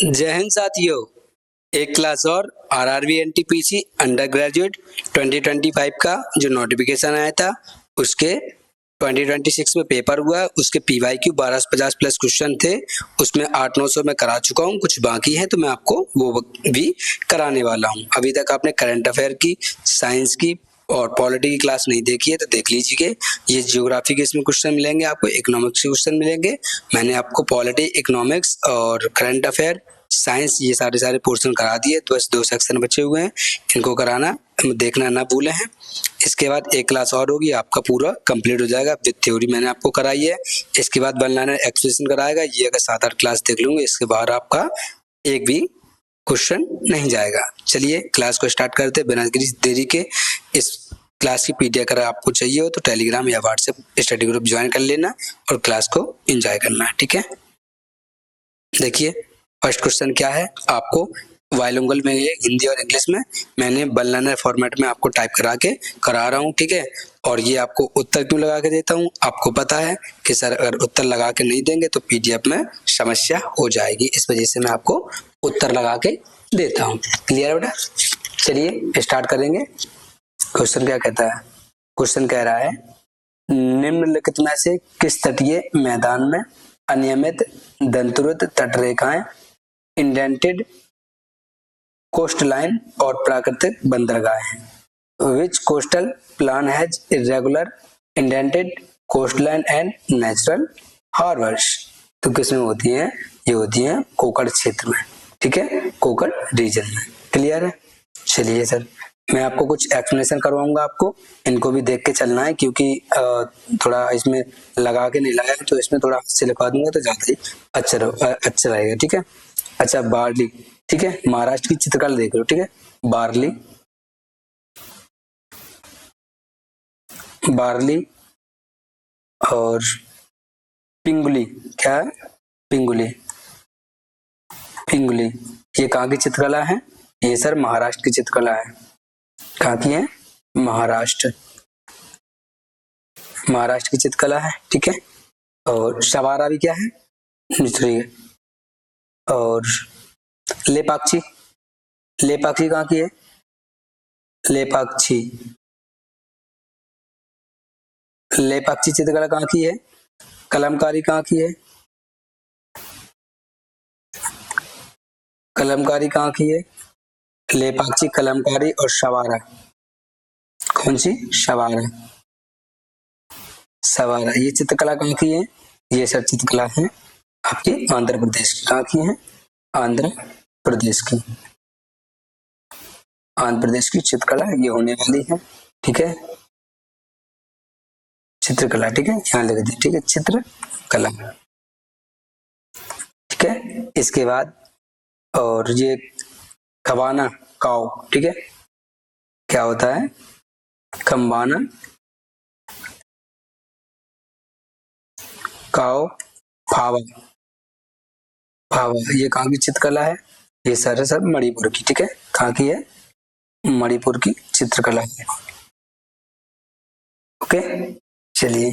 जय हिंद साथियों, एक क्लास और आरआरबी एनटीपीसी अंडर ग्रेजुएट 2025 का जो नोटिफिकेशन आया था उसके 2026 में पेपर हुआ। उसके पीवाईक्यू 1250 प्लस क्वेश्चन थे, उसमें 800-900 में करा चुका हूँ, कुछ बाकी है तो मैं आपको वो भी कराने वाला हूँ। अभी तक आपने करंट अफेयर की, साइंस की और पॉलिटी की क्लास नहीं देखी है तो देख लीजिए। ये ज्योग्राफी के इसमें क्वेश्चन मिलेंगे, आपको इकोनॉमिक्स के क्वेश्चन मिलेंगे। मैंने आपको पॉलिटी, इकोनॉमिक्स और करंट अफेयर, साइंस ये सारे पोर्शन करा दिए, तो बस 2 सेक्शन बचे हुए हैं, इनको कराना देखना ना भूलें हैं। इसके बाद एक क्लास और होगी, आपका पूरा कंप्लीट हो जाएगा। विद थ्योरी मैंने आपको कराई है। इसके बाद वन लाइनर एक्सप्रेशन कराएगा। ये अगर 7-8 क्लास देख लूंगे, इसके बाद आपका एक भी क्वेश्चन नहीं जाएगा। चलिए क्लास को स्टार्ट करते बिना देरी के। इस क्लास की पीडीएफ अगर आपको चाहिए हो तो टेलीग्राम या व्हाट्सएप स्टडी ग्रुप ज्वाइन कर लेना और क्लास को एंजॉय करना है, ठीक है। देखिए फर्स्ट क्वेश्चन क्या है, आपको बाइलिंगुअल में ये हिंदी और इंग्लिश में मैंने वन लाइनर फॉर्मेट में आपको टाइप करा के करा रहा हूँ, ठीक है। और ये आपको उत्तर क्यों लगा के देता हूँ, आपको पता है कि सर अगर उत्तर लगा के नहीं देंगे तो पीडीएफ में समस्या हो जाएगी, इस वजह से मैं आपको उत्तर लगा के देता हूँ। क्लियर है बेटा? चलिए स्टार्ट करेंगे। क्वेश्चन क्या कहता है? क्वेश्चन कह रहा है निम्नलिखित में से किस तटीय मैदान में अनियमित दंतुरित तटरेखाएं, इंडेंटेड कोस्ट लाइन और प्राकृतिक बंदरगाह हैं? Which coastal plain has irregular indented coast line and natural harbours? तो किसमें होती है? ये होती है कोकण क्षेत्र में, ठीक है, कोकण रीजन में। क्लियर है? चलिए सर मैं आपको कुछ एक्सप्लेनेशन करवाऊंगा, आपको इनको भी देख के चलना है क्योंकि थोड़ा इसमें लगा के नहीं लाया तो इसमें थोड़ा से लिखवा दूंगा तो ज्यादा ही अच्छा रहेगा, ठीक है। अच्छा बार्ली, ठीक है, महाराष्ट्र की चित्रकला देख लो, ठीक है। बार्ली, बार्ली और पिंगुली, क्या है? पिंगुली, पिंगुली ये कहाँ की चित्रकला है? ये सर महाराष्ट्र की चित्रकला है। कहाँ की है? महाराष्ट्र, महाराष्ट्र की चित्रकला है, ठीक है। और शवारा भी क्या है? मिस्री है। और लेपाक्षी, लेपाक्षी कहाँ की है? लेपाक्षी, लेपाक्षी चित्रकला कहाँ की है? कलमकारी कहाँ की है? कलमकारी कहाँ की है? लेपाक्षी, कलमकारी और शवारा, कौन सी? शवारा, सवारा ये चित्रकला कहाँ की है? ये सब चित्रकला है आपकी आंध्र प्रदेश की। कहाँ की है? आंध्र प्रदेश की, आंध्र प्रदेश की चित्रकला ये होने वाली है, ठीक है। चित्रकला, ठीक है, यहाँ लिख दे, ठीक है, चित्रकला, ठीक है। इसके बाद और ये खबाना काव, ठीक है, क्या होता है? खम्बाना काव, फावा, फावा ये कहाँ की चित्रकला है? ये सारे सब मणिपुर की, ठीक है। कहाँ की है? मणिपुर की चित्रकला है, ओके। चलिए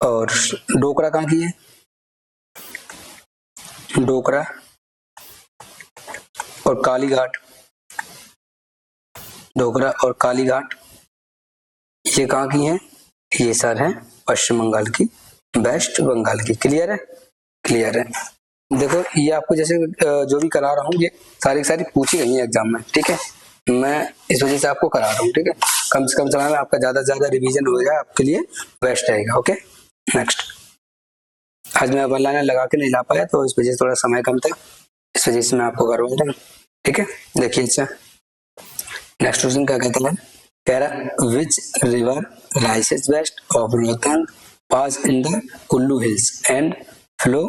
और डोकरा कहाँ की है? डोकरा और कालीघाट, डोकरा और कालीघाट ये कहाँ की है? ये सर है पश्चिम बंगाल की, वेस्ट बंगाल की। क्लियर है? क्लियर है। देखो ये आपको जैसे जो भी करा रहा हूँ ये सारी पूछी गई है एग्जाम में, ठीक है। मैं इस वजह से आपको करा रहा हूँ, ठीक है। कम से कम समय में आपका ज्यादा से ज्यादा रिवीजन हो जाए, आपके लिए बेस्ट रहेगा, ओके। नेक्स्ट, आज मैं वन लाइनर लगा के नहीं ला पाया तो इस वजह से थोड़ा समय कम था, इस वजह से मैं आपको करवाऊंगा, ठीक है। देखिए अच्छा नेक्स्ट क्वेश्चन क्या कहता है? कह रहा which river rises west of Rohtang pass in the Kullu hills and flow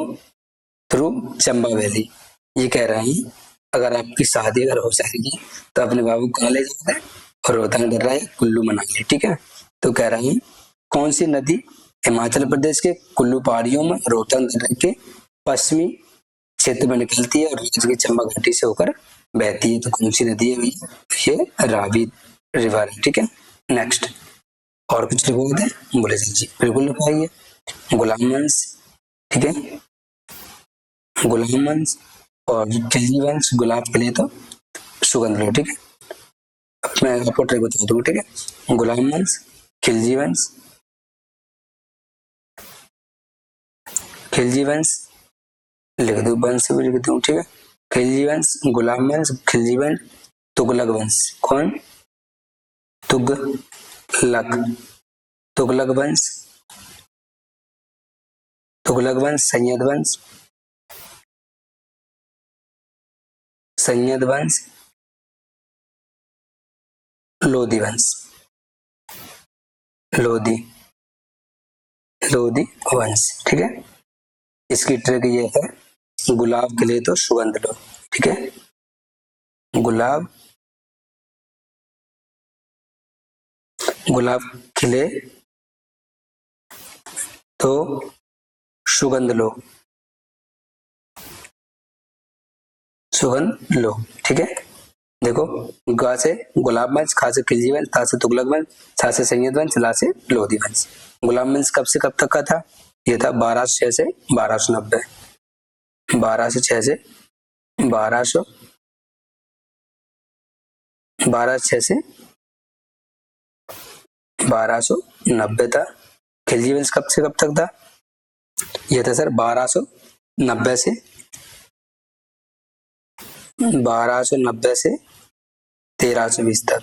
through Chamba valley? ये कह रहे हैं अगर आपकी शादी अगर हो जाएगी तो अपने बाबू को कहाँ ले जाता है? और रोहतांग कर रहा है कुल्लू मनाली, ठीक है। तो कह रहे हैं कौन सी नदी हिमाचल प्रदेश के कुल्लू पहाड़ियों में रोहतांग दर्रे के पश्चिमी क्षेत्र में निकलती है और राज्य की चंबा घाटी से होकर बहती है? तो कौन सी नदी है भैया? ये रावी रिवर है, ठीक है। नेक्स्ट, और कुछ लिखोगे थे? बोले जी बिल्कुल लिखवाइए। गुलाम वंश, ठीक है, गुलाम वंश और खिलजी वंश गुलाब के लिए तो सुगंध लो। ठीक है, मैं आपको ट्रिक बता दूँ। ठीक है, गुलाब वंश, खिलजी वंश, खिलजी वंश लिख दो, वंश भी लिख दूँ। ठीक है, खिलजी वंश, गुलाब वंश, खिलजी वंश, तुगलक वंश। कौन? तुगलक, तुगलक वंश, तुगलक वंश, सैयद वंश, सैयद वंश, लोधी वंश, लोधी, लोधी वंश। ठीक है, इसकी ट्रिक ये है, गुलाब के लिए तो सुगंध लो। ठीक है, गुलाब, गुलाब खिले तो सुगंध लो, सुगंध लो। ठीक है, देखो, ग से गुलाब वंश, खा से खिलजी वंश, ता से तुगलक वंश, सा से सैयद वंश, ला से लोधी वंश। गुलाब वंश कब से कब तक का था? ये था 1206 से 1290, 1206 से 1200, 1206 से 1290 था। खिलजी वंश कब से कब तक था? ये था सर 1290 से 1290 से 1320 तक,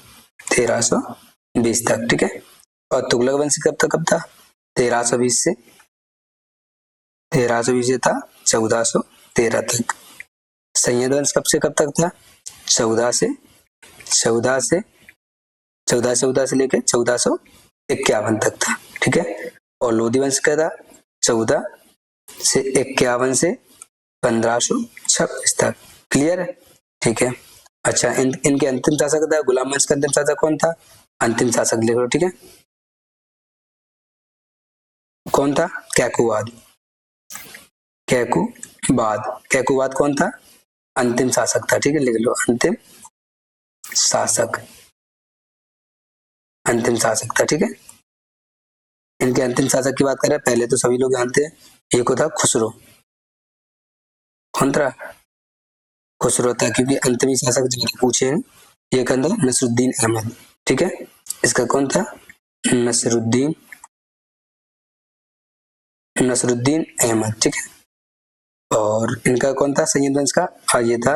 1320 तक। ठीक है, और तुगलक वंश कब था? 1320 से 1320 से था 1413 तक। सैयद वंश कब से कब तक था? 14 से 14 से 1414 से लेकर 1451 तक था। ठीक है, और लोधी वंश क्या था? 14 से 51 से 1526 तक। क्लियर है? ठीक है, अच्छा, इनके अंतिम शासक था, गुलाम वंश का अंतिम शासक कौन था? अंतिम शासक लिख लो। ठीक है, कौन था? कैकुवाद, कैकुबाद, कैकुबाद कौन था? अंतिम शासक था। ठीक है, लिख लो, अंतिम शासक, अंतिम शासक था। ठीक है, इनके अंतिम शासक की बात करें, पहले तो सभी लोग जानते हैं, एक को था खुसरो। कौन था? खुसरो था, क्योंकि अंतिम शासक जो पूछे हैं, ये कौन था? नसरुद्दीन अहमद। ठीक है, इसका कौन था? नसरुद्दीन, नसरुद्दीन अहमद। ठीक है, और इनका कौन था सैयद वंश का? ये था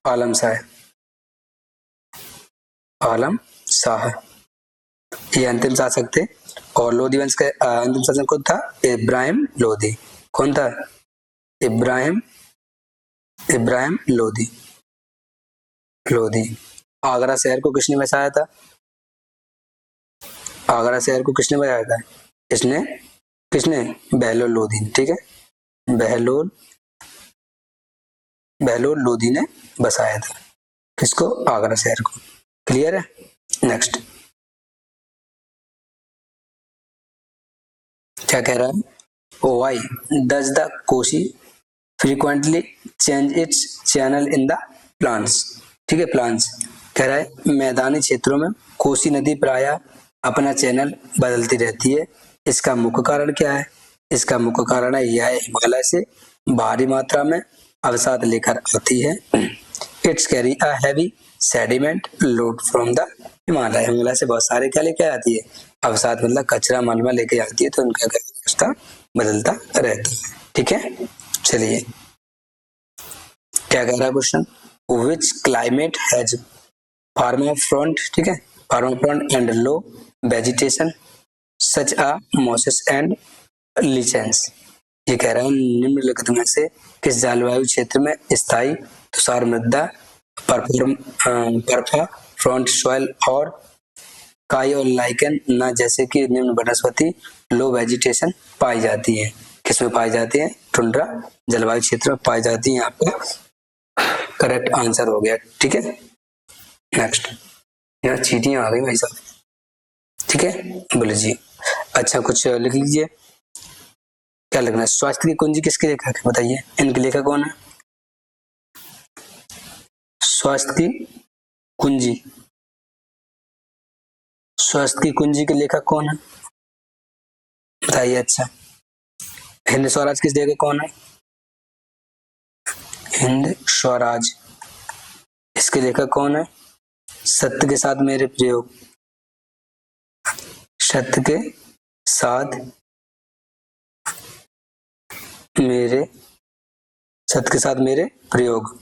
आलम शाह, आलम शाह, ये अंतिम शासक थे। और लोधी वंश का अंतिम शासक कौन था? इब्राहिम लोधी। कौन था? इब्राहिम, इब्राहिम लोधी, लोधी। आगरा शहर को किसने बसाया था? आगरा शहर को किसने बसाया था? इसने, किसने? बहलोल लोधी। ठीक है, बहलोल, बहलोल लोधी ने बसाया था किसको? आगरा शहर को। क्लियर है? नेक्स्ट क्या कह रहा है? Why does the Kosi frequently change it's channel in the plants. ठीक है, प्लांट्स कह रहा है, मैदानी क्षेत्रों में कोसी नदी प्रायः अपना चैनल बदलती रहती है, इसका मुख्य कारण क्या है? इसका मुख्य कारण है, यह हिमालय से भारी मात्रा में अवसाद लेकर आती है। It's carry a heavy sediment load from the Himalaya, Himalaya से बहुत सारे क्या लेके आती है? अवसाद, मतलब कचरा मलबा लेके आती है, तो उनका रास्ता बदलता रहता है। ठीक है, चलिए क्या कह रहा है question? Which climate has permafrost, ठीक है, permafrost and low vegetation such a mosses and lichens. ये कह रहा है, निम्नलिखित में से किस जलवायु क्षेत्र में स्थायी तुषार मृदा, बर्फा फ्रंट सॉइल और काई और लाइकेन न जैसे कि निम्न वनस्पति लो वेजिटेशन पाई जाती है? किसमें पाई जाती है? टुंड्रा जलवायु क्षेत्र में पाई जाती है। आपका करेक्ट आंसर हो गया। ठीक है, नेक्स्ट। यहाँ चीटियां आ गई भाई साहब। ठीक है, बोले जी। अच्छा, कुछ लिख लीजिए, क्या लिखना है? स्वास्थ्य की कुंजी किसके लेखक है बताइए? इनके लेखक कौन है? स्वास्थ्य की कुंजी, स्वास्थ्य की कुंजी के लेखक कौन है बताइए? अच्छा, हिंद स्वराज किस लेखक कौन है? हिंद स्वराज, इसके लेखक कौन है? सत्य के साथ मेरे प्रयोग, सत्य के साथ मेरे, सत्य के साथ मेरे प्रयोग,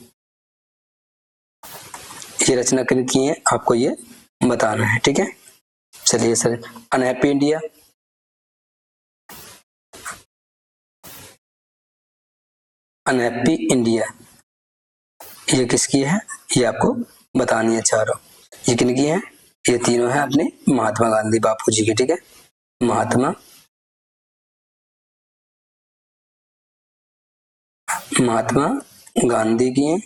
ये रचना किन की है आपको ये बताना है, ठीक है। चलिए sir, unhappy India, unhappy India ये किसकी है? ये आपको बतानी है चारों। ये किन की है? ये तीनों है अपने महात्मा गांधी बापू जी की, ठीक है। महात्मा गांधी की है।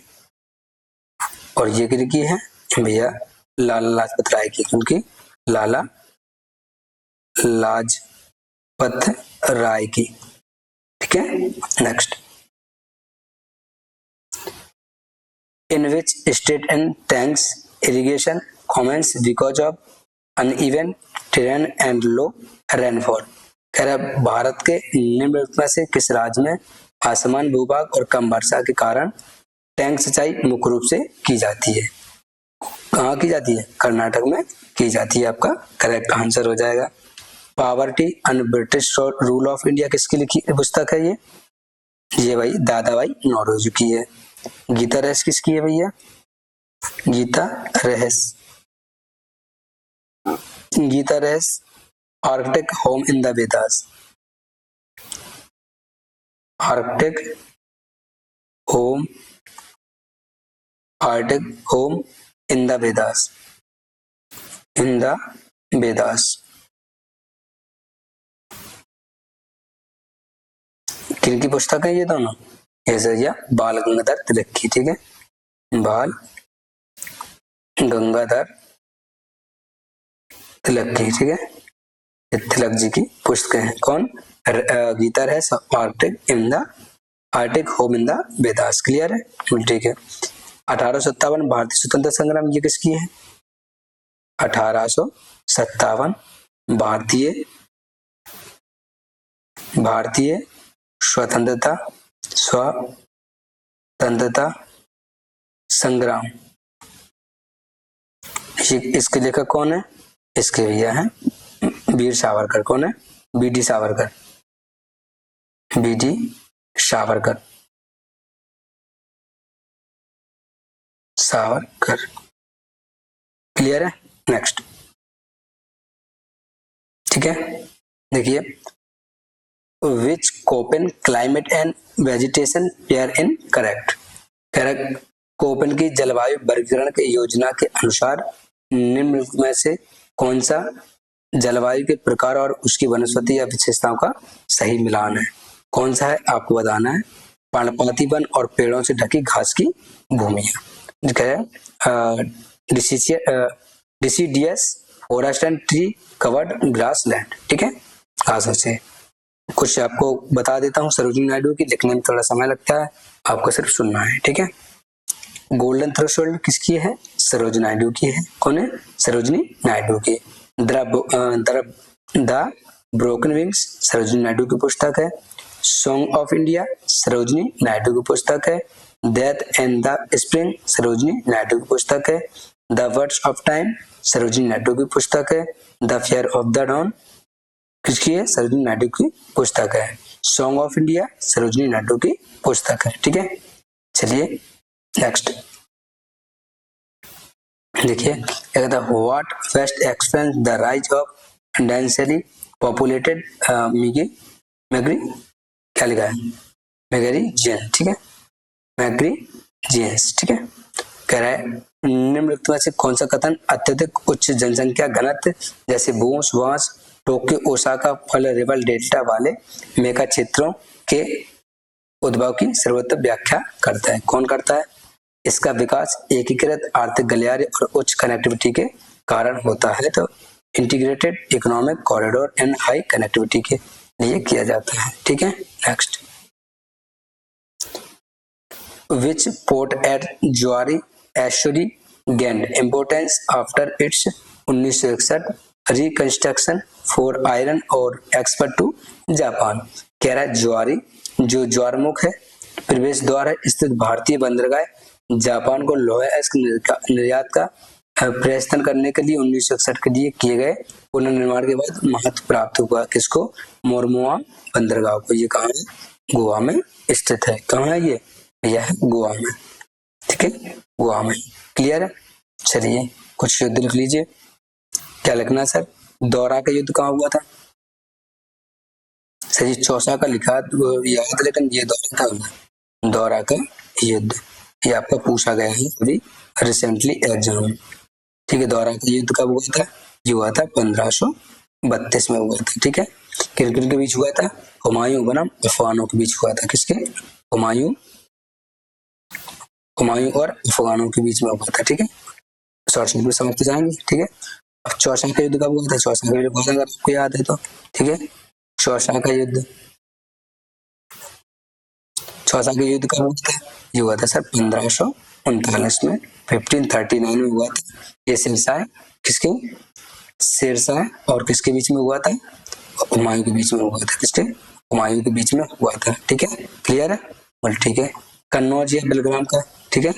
और ये किनकी है भैया? लाला लाजपत राय की, उनकी लाला लाजपत राय की, ठीक है। Next, in which state and tanks irrigation commence because of uneven terrain and low rainfall. कह रहा भारत के निम्नलिखित में से किस राज्य में असमान भूभाग और कम वर्षा के कारण टैंक सिंचाई मुख्य रूप से की जाती है? कहाँ की जाती है? कर्नाटक में की जाती है। आपका करेक्ट आंसर हो जाएगा। Poverty and British rule of India किसकी लिखी पुस्तक है? ये भाई दादा भाई नौरोजी की है। गीता रहस्य किसकी है भैया? गीता रहस्य, गीता रहस्य Arctic home in the Vedas, Arctic home, Arctic home in the Vedas, in the Vedas किनकी पुस्तक है ये दोनों? ये बाल गंगाधर तिलक की, ठीक है। बाल गंगाधर तिलक की, ठीक है। तिलक जी की पुस्तकें हैं। कौन? गीता रहस्य Arctic home in the Vedas. Clear है? ठीक है। 1857 भारतीय स्वतंत्रता संग्राम ये किसकी है? 1857 भारतीय स्वतंत्रता संग्राम, इसके लेखक कौन है? इसके भैया हैं वीर सावरकर। कौन है? BD Savarkar, BD Savarkar, Savarkar. Clear है? नेक्स्ट, ठीक है। देखिए, which Koppen climate and vegetation pair in correct. Correct, Koppen की जलवायु वर्गीकरण की योजना के अनुसार निम्नलिखित में से कौन सा जलवायु के प्रकार और उसकी वनस्पति या विशेषताओं का सही मिलान है? कौन सा है आपको बताना है। पर्णपाती वन और पेड़ों से ढकी घास की भूमियां, deciduous forest and tree covered grass land, ठीक है। घासों से कुछ आपको बता देता हूँ सरोजिनी नायडू की, लिखने में थोड़ा समय लगता है, आपको सिर्फ सुनना है, ठीक है। गोल्डन थ्रेशोल्ड किसकी है? सरोजिनी नायडू की है। कौन है? सरोजिनी नायडू की। The broken wings Sarojini Naidu की पुस्तक है। Song of India Sarojini Naidu की पुस्तक है। Death and the spring Sarojini Naidu की पुस्तक है। The words of time Sarojini Naidu की पुस्तक है। The fair of the dawn किसकी है? सरोजिनी नायडू की पुस्तक है। Song of India Sarojini Naidu की पुस्तक है, ठीक है। चलिए नेक्स्ट देखिए, what best explains the rise of densely populated मैग्री, क्या लिखा है? मैग्रीजियन, ठीक है। मैग्रीजियंस, ठीक है। कह रहा है निम्नलिखित में से कौन सा कथन अत्यधिक उच्च जनसंख्या घनत्व जैसे बूंस वांस टोक्यो ओसाका फल रिवर डेल्टा वाले मेगा क्षेत्रों के उद्भव की सर्वोत्तम व्याख्या करता है? कौन करता है? इसका विकास एकीकृत आर्थिक गलियारे और उच्च कनेक्टिविटी के कारण होता है। तो integrated economic corridor and high connectivity के लिए किया जाता है, ठीक है। Next, which port at Zuari estuary gained importance after its 1961 reconstruction for iron ore export to Japan. कह रहा है ज्वारी जो ज्वारमुख है प्रवेश द्वार स्थित भारतीय बंदरगाह जापान को लोहे अयस्क निर्यात का प्रयत्न करने के लिए 1961 के लिए किए गए पुनर्निर्माण के बाद महत्व प्राप्त हुआ किसको? मोरमुआ बंदरगाह को। ये कहाँ है? गोवा में स्थित है। कहाँ है ये? यह है गोवा में। ठीक है, गोवा में। क्लियर है? चलिए कुछ युद्ध लिख लीजिए। क्या लिखना है सर? दौरा का युद्ध कहाँ हुआ था? सर ये चौसा का लिखा याद, लेकिन ये दौरा का हुआ, दौरा का युद्ध। ये आपका पूछा गया है अभी रिसेंटली एग्जाम में। ठीक है, दौरा का युद्ध कब हुआ था? ये हुआ था 1532 में हुआ था। ठीक है, किन के बीच हुआ था? हुमायूं बनाम अफगानों के बीच हुआ था। किसके? हुमायूं और अफगानों के बीच में हुआ था। ठीक है, शॉर्ट में समझते जाएंगे। ठीक है, अब चौसा का युद्ध कब हुआ था? चौसा का युद्ध हुआ था, अगर आपको याद है तो। ठीक है, चौसा का युद्ध, चौसा का युद्ध कब हुआ था? ये हुआ था सर 1539 में, 1539 में हुआ था। ये सिरसा किसके? शेरशाह और किसके बीच में हुआ था? हुमायूं के बीच में हुआ था। किसके? हुमायूं के बीच में हुआ था। ठीक है, क्लियर है? बोल ठीक है। कन्नौज या बेलग्राम का, ठीक है,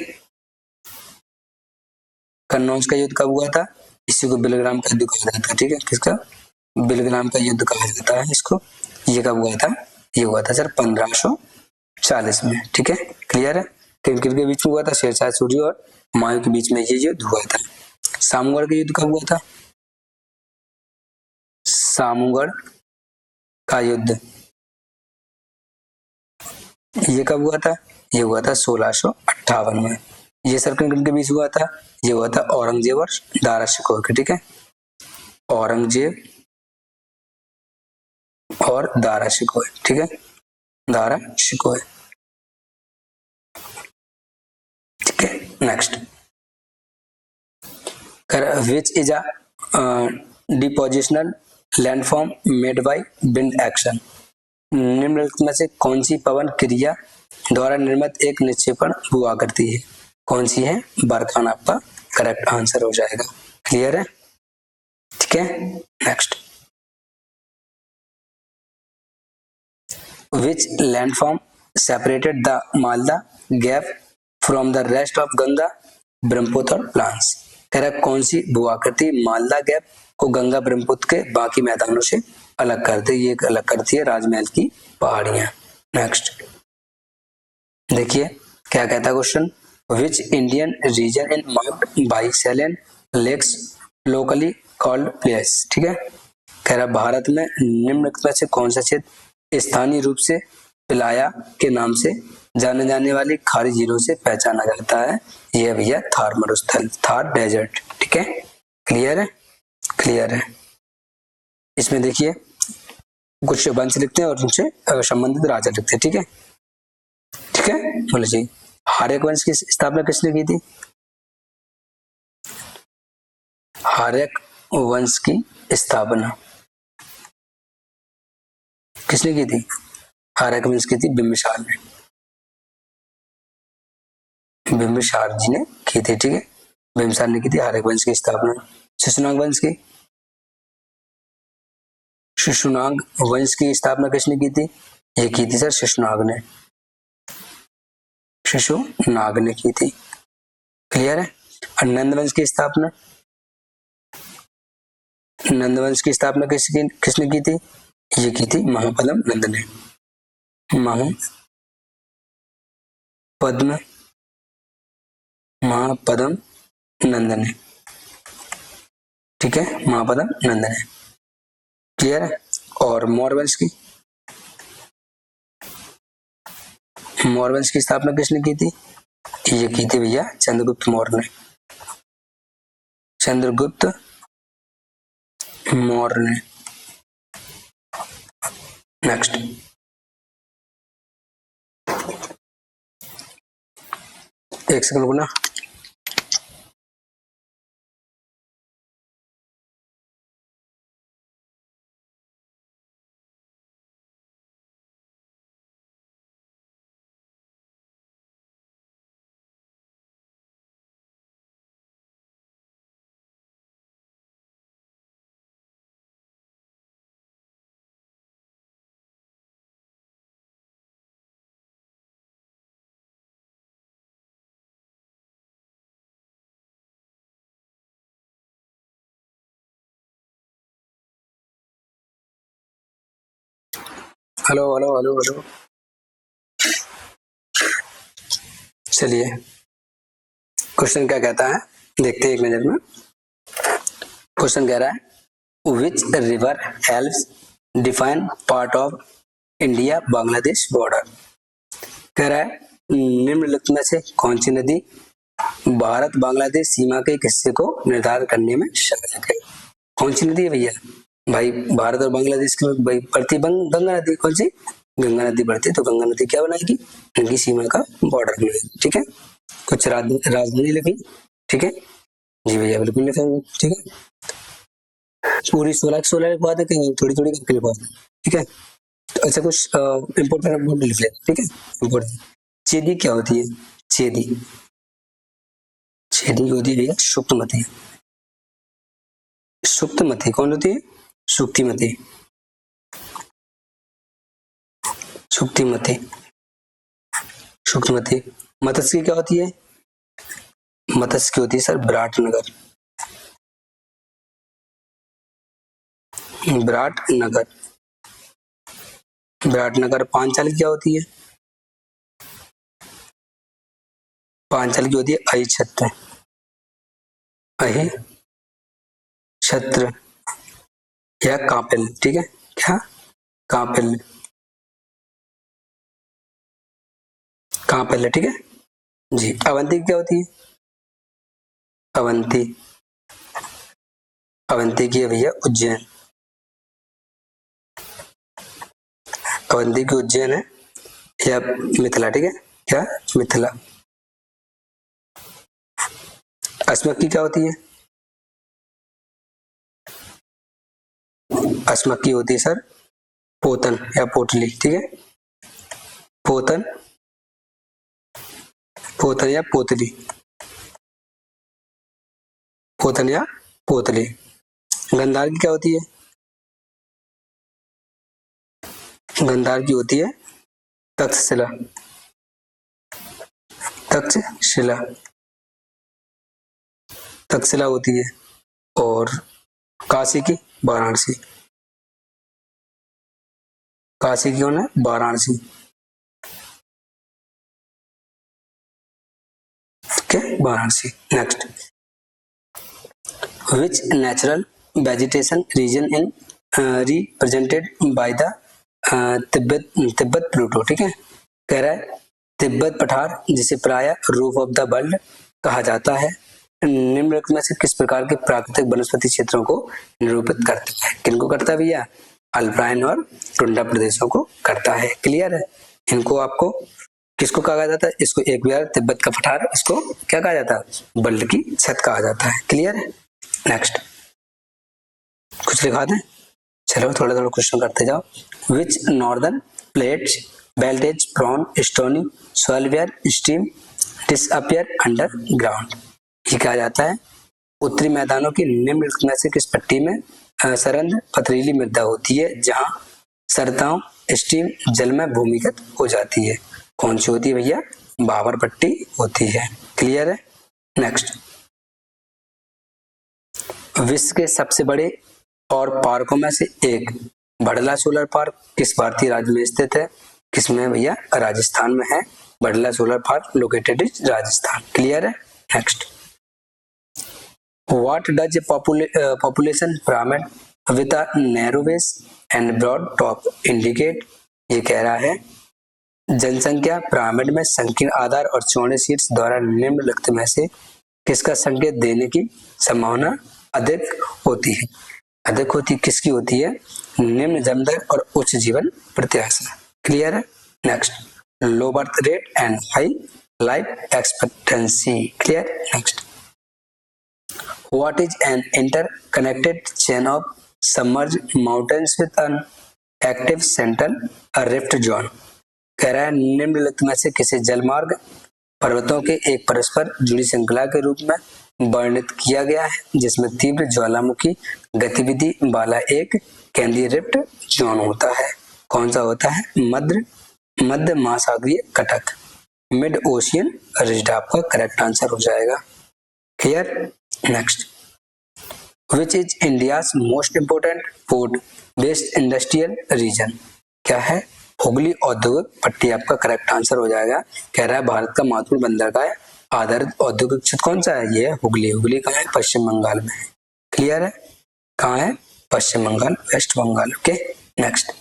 कन्नौज का युद्ध कब हुआ था? इसी को बेलग्राम का युद्ध कहा जाता है। ठीक है, किसका? बेलग्राम का युद्ध कहा जाता है इसको। ये कब हुआ था? ये हुआ था सर 1540 में। ठीक है, क्लियर है? किन के बीच में हुआ था? शेरशाह सूरी और हुमायूं के बीच में ये युद्ध हुआ था। सामूगढ़ का युद्ध कब हुआ था? सामूगढ़ का युद्ध ये कब हुआ था? ये हुआ था 1658 में। ये सर किन के बीच हुआ था? ये हुआ था औरंगजेब और दारा शिकोह के। ठीक है, औरंगजेब और दारा शिकोह। ठीक है, दारा शिकोह। ठीक है, next. Which is a depositional landform made by wind action. निम्नलिखित में से कौन सी पवन क्रिया द्वारा निर्मित एक निक्षेपण हुआ करती है? कौन सी है? बरखान आपका करेक्ट आंसर हो जाएगा। क्लियर है? ठीक है, next. Which landform separated the Malda Gap from the rest of Ganga Brahmaputra plans? कह रहा कौन सी भूआकृति मालदा गैप को गंगा ब्रह्मपुत्र के बाकी मैदानों से अलग करती है? ये अलग करती है राजमहल की पहाड़ियां। नेक्स्ट देखिए क्या कहता है question. Which Indian region in marked by saline lakes locally called place? ठीक है, कह रहा भारत में निम्नलिखित में से कौन सा क्षेत्र स्थानीय रूप से पिलाया के नाम से जाने जाने वाली खाड़ी झीलों से पहचाना जाता है? यह भैया थार मरुस्थल, थार डेजर्ट। ठीक है, क्लियर है? क्लियर है। इसमें देखिए कुछ वंश लिखते हैं और उनसे संबंधित राजा लिखते हैं। ठीक है, ठीक है, बोले जी। हार्यक वंश की स्थापना किसने की थी? हार्यक वंश की स्थापना किसने की थी? हार्यक वंश की थी बिंबिसार ने, बिंबिसार जी ने की थी। ठीक है, बिंबिसार ने की थी हार्यक वंश की स्थापना। शिशुनाग वंश की, शिशुनाग वंश की स्थापना किसने की थी? ये की थी सर शिशुनाग ने, शिशुनाग ने की थी। क्लियर है? और नंद वंश की स्थापना, नंद वंश की स्थापना किसने की थी? ये की थी महापद्म नंद ने, महापद्म महापद्म नंद ने। ठीक है, महापद्म नंद ने। क्लियर है? और मौर्य वंश की, मौर्य वंश की स्थापना किसने की थी? ये की थी भैया चंद्रगुप्त मौर्य ने, चंद्रगुप्त मौर्य ने। नेक्स्ट एक सेकंड रुकना। Hello hello hello hello. चलिए, क्वेश्चन क्या कहता है, देखते हैं एक नजर में। क्वेश्चन कह रहा है which river helps define part of India Bangladesh border. कह रहा है निम्नलिखित में से कौन सी नदी भारत बांग्लादेश सीमा के एक हिस्से को निर्धारित करने में सहायक है। कौन सी नदी है भैया? भाई भारत और बांग्लादेश के भाई पड़ती गंगा नदी। कौन सी? गंगा नदी पड़ती है, तो गंगा नदी क्या बनाएगी? इनकी सीमा का बॉर्डर बनाएगी। ठीक है, कुछ राजधानी लिखी। ठीक है जी भैया, बिल्कुल लिखेंगे। ठीक है, पूरी 16 लिखवा देते हैं, थोड़ी थोड़ी करके लिखवा दें। ठीक है, तो ऐसा कुछ इम्पोर्टेंट लिख लेते। ठीक है, इम्पोर्टेंट। चेदी क्या होती है? चेदी, चेदी होती है भैया शुक्तिमती। शुक्तिमती कौन होती है? शुक्तिमती, शुक्तिमती, शुक्तिमती। मत्स्य क्या होती है? मत्स्य की होती है सर विराटनगर, विराटनगर, विराटनगर। पांचाली क्या होती है? पांचाली की होती है अहि छत्र, अहि छत्र या कापिल। ठीक है, क्या? कापिल, कापिल। ठीक है जी। अवंती क्या होती है? अवंती, अवंती की है भैया उज्जैन, अवंती की उज्जैन है या मिथिला। ठीक है, क्या? मिथिला। अस्मक की क्या होती है? अस्मक की होती है सर पोतन या पोटली। ठीक है, पोतन, पोतन या पोतली, पोतन या पोतली। गंधार की क्या होती है? गंधार की होती है तक्षशिला, तक्षशिला, तक्षशिला होती है। और काशी की वाराणसी, काशी की कौन है? Varanasi. Varanasi. Next, which natural vegetation region in represented by the Tibet, Tibet plateau. ठीक है, कह रहा है तिब्बत पठार जिसे प्राय रूफ ऑफ द वर्ल्ड कहा जाता है, निम्नलिखित में से किस प्रकार के प्राकृतिक वनस्पति क्षेत्रों को निरूपित करता है? किनको करता है भैया? अल्पाइन और टुंड्रा प्रदेशों को करता है। क्लियर है? इनको आपको किसको कहा जाता है? इसको एक बार तिब्बत का पठार, इसको क्या कहा जाता है? वर्ल्ड की छत कहा जाता है। क्लियर है? नेक्स्ट, कुछ लिखा दें। चलो थोड़ा थोड़ा क्वेश्चन करते जाओ। Which northern plates belt is prone stony soil where stream disappear underground. ये कहा जाता है उत्तरी मैदानों की निम्नलिखित में से किस पट्टी में सरंद पथरीली मृदा होती है जहां सरताओं स्ट्रीम जल में भूमिगत हो जाती है? कौन सी होती है भैया? बाबर पट्टी होती है। क्लियर है? नेक्स्ट, विश्व के सबसे बड़े और पार्कों में से एक बड़ला सोलर पार्क किस भारतीय राज्य में स्थित है? किसमें भैया? राजस्थान में है। Bhadla solar park located is Rajasthan. Clear है? Next, what does population pyramid with a narrow base and broad top indicate? ये कह रहा है जनसंख्या पिरामिड में संकीर्ण आधार और चौड़े शीर्ष द्वारा निम्नलिखित में से किसका संकेत देने की संभावना अधिक होती है? अधिक होती किसकी होती है? निम्न जन्म दर और उच्च जीवन प्रत्याशा। क्लियर है? Next, low birth rate and high life expectancy. Clear? Next, what is an interconnected chain of submerged mountains with an active central rift zone? कह रहा है निम्नलिखित में से किसे जलमार्ग पर्वतों के एक परस्पर जुड़ी श्रृंखला के रूप में वर्णित किया गया है जिसमें तीव्र ज्वालामुखी गतिविधि वाला एक केंद्रीय रिफ्ट जोन होता है? कौन सा होता है? मध्य महासागरीय कटक, मिड ओशियन रिज्ड आपका करेक्ट आंसर हो जाएगा। Clear? Next, which is India's most important food based industrial region? क्या है, हुगली औद्योगिक पट्टी आपका करेक्ट आंसर हो जाएगा। कह रहा है भारत का महत्वपूर्ण बंदरगाह आधारित औद्योगिक क्षेत्र कौन सा है, ये है हुगली। हुगली कहाँ है, पश्चिम बंगाल में है। क्लियर है, कहाँ है, Paschim Bangal, west Bengal. Okay next,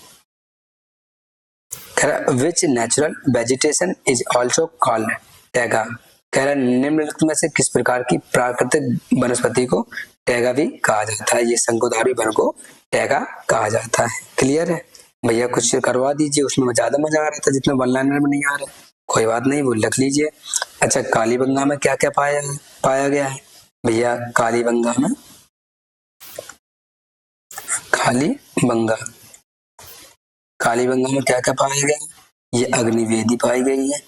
कह रहा which natural vegetation is also called taiga. कह रहा निम्नलिखित में से किस प्रकार की प्राकृतिक वनस्पति को टैगा भी कहा जाता है, ये शंकुधारी वन को टैगा कहा जाता है। क्लियर है भैया, कुछ करवा दीजिए, उसमें ज्यादा मजा आ रहा था जितना वन लाइनर में नहीं आ रहा। कोई बात नहीं, वो लिख लीजिए। अच्छा, कालीबंगा में क्या क्या पाया गया है भैया, कालीबंगा में, कालीबंगा में क्या क्या पाया गया, ये अग्निवेदी पाई गई है,